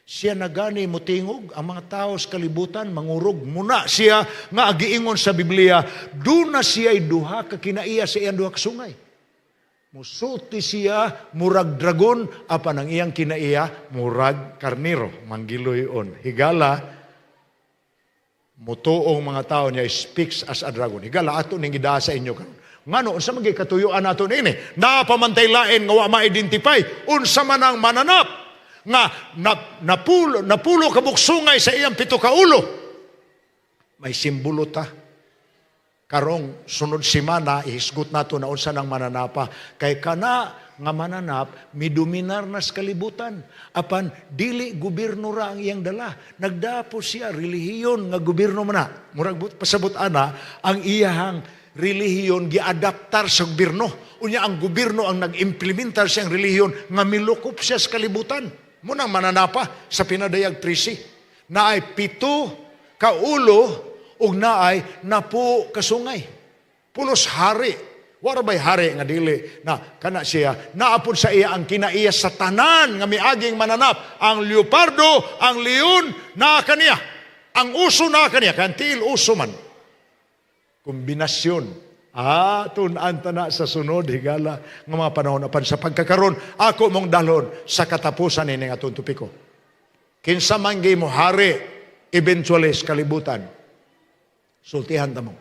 Siya nagani mutingog, ang mga tao sa kalibutan mangurog. Muna siya nga agiingon sa Biblia, doon na siya'y duha ka kinaiya sa iyang duha ka sungay. Musulti siya, murag dragon, apan ang iyang kinaiya, murag karniro, manggiloyon. Higala, mutuong mga tao niya speaks as a dragon. Higala, ato ning idaa sa inyo karon. Ngano, unsa man gyud katuyuan nato ini? Napamantay lain nga wa ma-identify, unsa man ang mananap nga napulo kabuksungay sa iyang 7 ka ulo. May simbolo ta. Karong sunod semana ihisgot nato na unsa nang mananapa, kay kana nga mananap midominar na sa kalibutan, apan dili gobyerno ra ang iyang dala, nagdapo siya relihiyon nga gobyerno man na. Murag pasabot ana ang iyahang relihiyon giadaptar sa gobyerno, unya ang gobyerno ang nag-implementar siyang relihiyon nga milukop siya sa kalibutan. Munang mananapa sa Pinadayag 13, naay 7 ka ulo ug naay 10 ka sungay. Pulos hari. Wala ba'y hari nga dili na kana siya naapod sa iya ang kinaiya sa tanan nga miaging mananap. Ang leopardo, ang leon, naa kaniya. Ang uso na kaniya, kantil uso man. Kombinasyon. Tunan ta na sa sunod, higala, ng mga panahon apan sa pagkakaroon, ako mong dalon sa katapusan ini nga atong tupiko. Kinsa man gi mo hari, eventually sa kalibutan. Sultihan ta mo.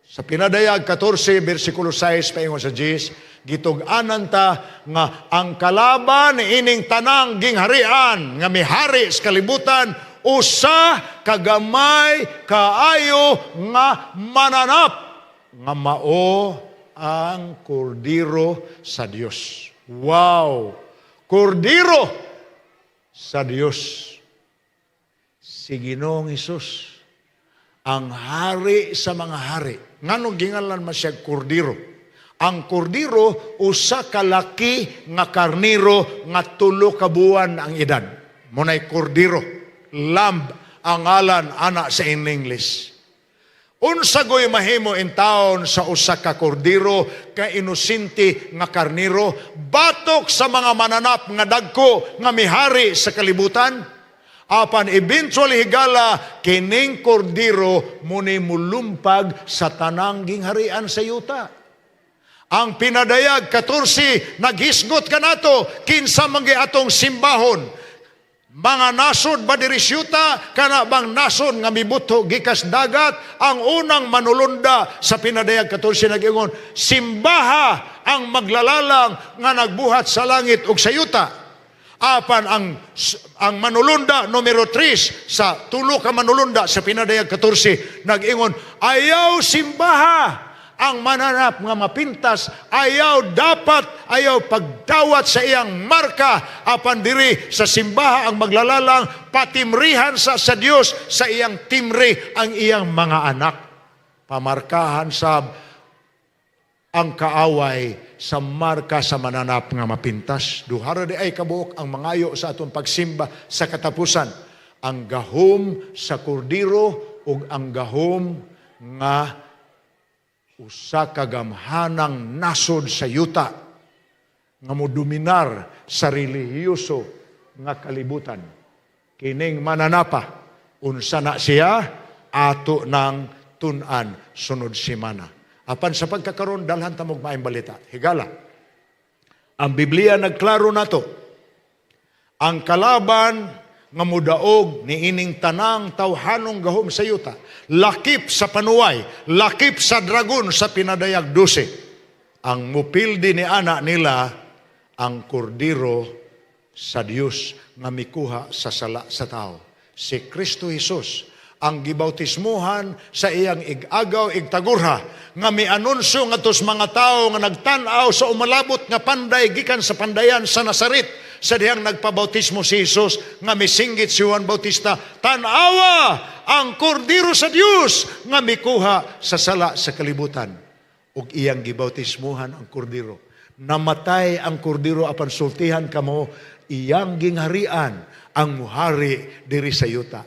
Sa Pinadayag 14, versikulo 6, paingon sa Jis, gitug-anan ta nga ang kalaban ining tanang gingharian nga mihari sa kalibutan, usa kagamay kaayo nga mananap nga mao ang kordero sa Dios. Wow! Kordero sa Dios. Si Ginoong Hesus, ang hari sa mga hari. Nganong gingalan man siya kordero? Ang kordero, usa kalaki nga karniro nga 3 ka buwan ang edad. Munay kordero. Lamb ang ngalan ana sa in English. Unsa goy mahimo in taon sa usa ka kordero ka inusinti nga karniro batok sa mga mananap nga dagko nga mihari sa kalibutan? Apan eventually higala kining kordero muni mulumpag sa tanang gingharian sa yuta. Ang Pinadayag 14 naghisgot kanato kinsa man atong simbahon. Mga nasod ba diri syuta kana bang nasod nga mibuto gikas dagat? Ang unang manulunda sa Pinadayag 14 nag-ingon, simbaha ang maglalalang nga nagbuhat sa langit ug sa yuta. Apan ang manulunda numero 3 sa 3 ka manulunda sa Pinadayag 14 nag-ingon, ayaw simbaha ang mananap nga mapintas, ayaw pagdawat sa iyang marka, apan diri sa simbaha ang maglalalang patimrihan sa Dios sa iyang timri ang iyang mga anak. Pamarkahan sab ang kaaway sa marka sa mananap nga mapintas. Duhara di ay kabuok ang mangayo sa atong pagsimba sa katapusan. Ang gahom sa kordero ug ang gahom nga usa kagamhanang nasod sa yuta nga modominar sa relihiyoso nga kalibutan. Kining mananapa, unsa na siya, ato ng tunan sunod semana. Apan sa pagkakaroon, dalhan tamog maayong balita. Higala, ang Biblia nagklaro nato, ang kalaban nga mudaog ni ining tanang tawhanong gahom sa yuta, lakip sa panuway, lakip sa dragon sa Pinadayag 12. Ang mupildi ni ana nila ang kordero sa Dios nga mikuha sa sala sa tao. Si Kristo Jesus ang gibautismuhan sa iyang igagaw, igtagurha, nga mianunsyo nga tos mga tao nga nagtanaw sa umalabot nga panday gikan sa pandayan sa Nazaret, sa dihang nagpabautismo si Jesus, nga misinggit si Juan Bautista, tanawa ang kordero sa Dios nga mikuha sa sala sa kalibutan. Ug iyang gibautismuhan ang kordero. Namatay ang kordero apan sultihan kamo, iyang gingharian ang muhari diri sa yuta.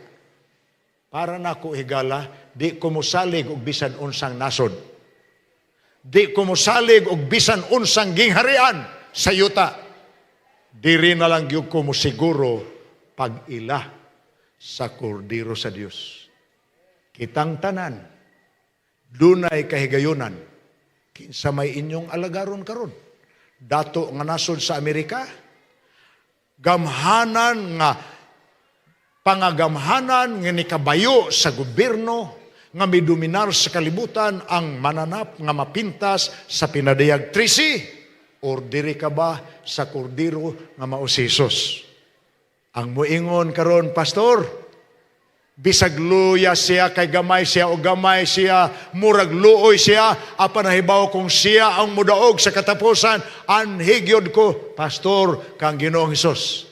Para nako higala, di ko mosalig og bisan unsang nasod. Di ko mosalig og bisan unsang gingharian sa yuta. Diri na lang gyud ko mosiguro pag-ila sa kordero sa Dios. Kitang tanan, dunay kahigayunan, kinsa may inyong alagaron karon. Dato nga nasod sa Amerika, gamhanan nga pangagamhanan nga nikabayo sa gobyerno nga midominar sa kalibutan ang mananap nga mapintas sa Pinadayag 13. Or diri ka ba sa kordero nga mao si Jesus? Ang muingon karon, pastor, bisag luya siya kay gamay siya o gamay siya, murag luoy siya, apan nahibaw kung siya ang mudaog sa katapusan, anhigyod ko, pastor, kang Ginoong Hesus.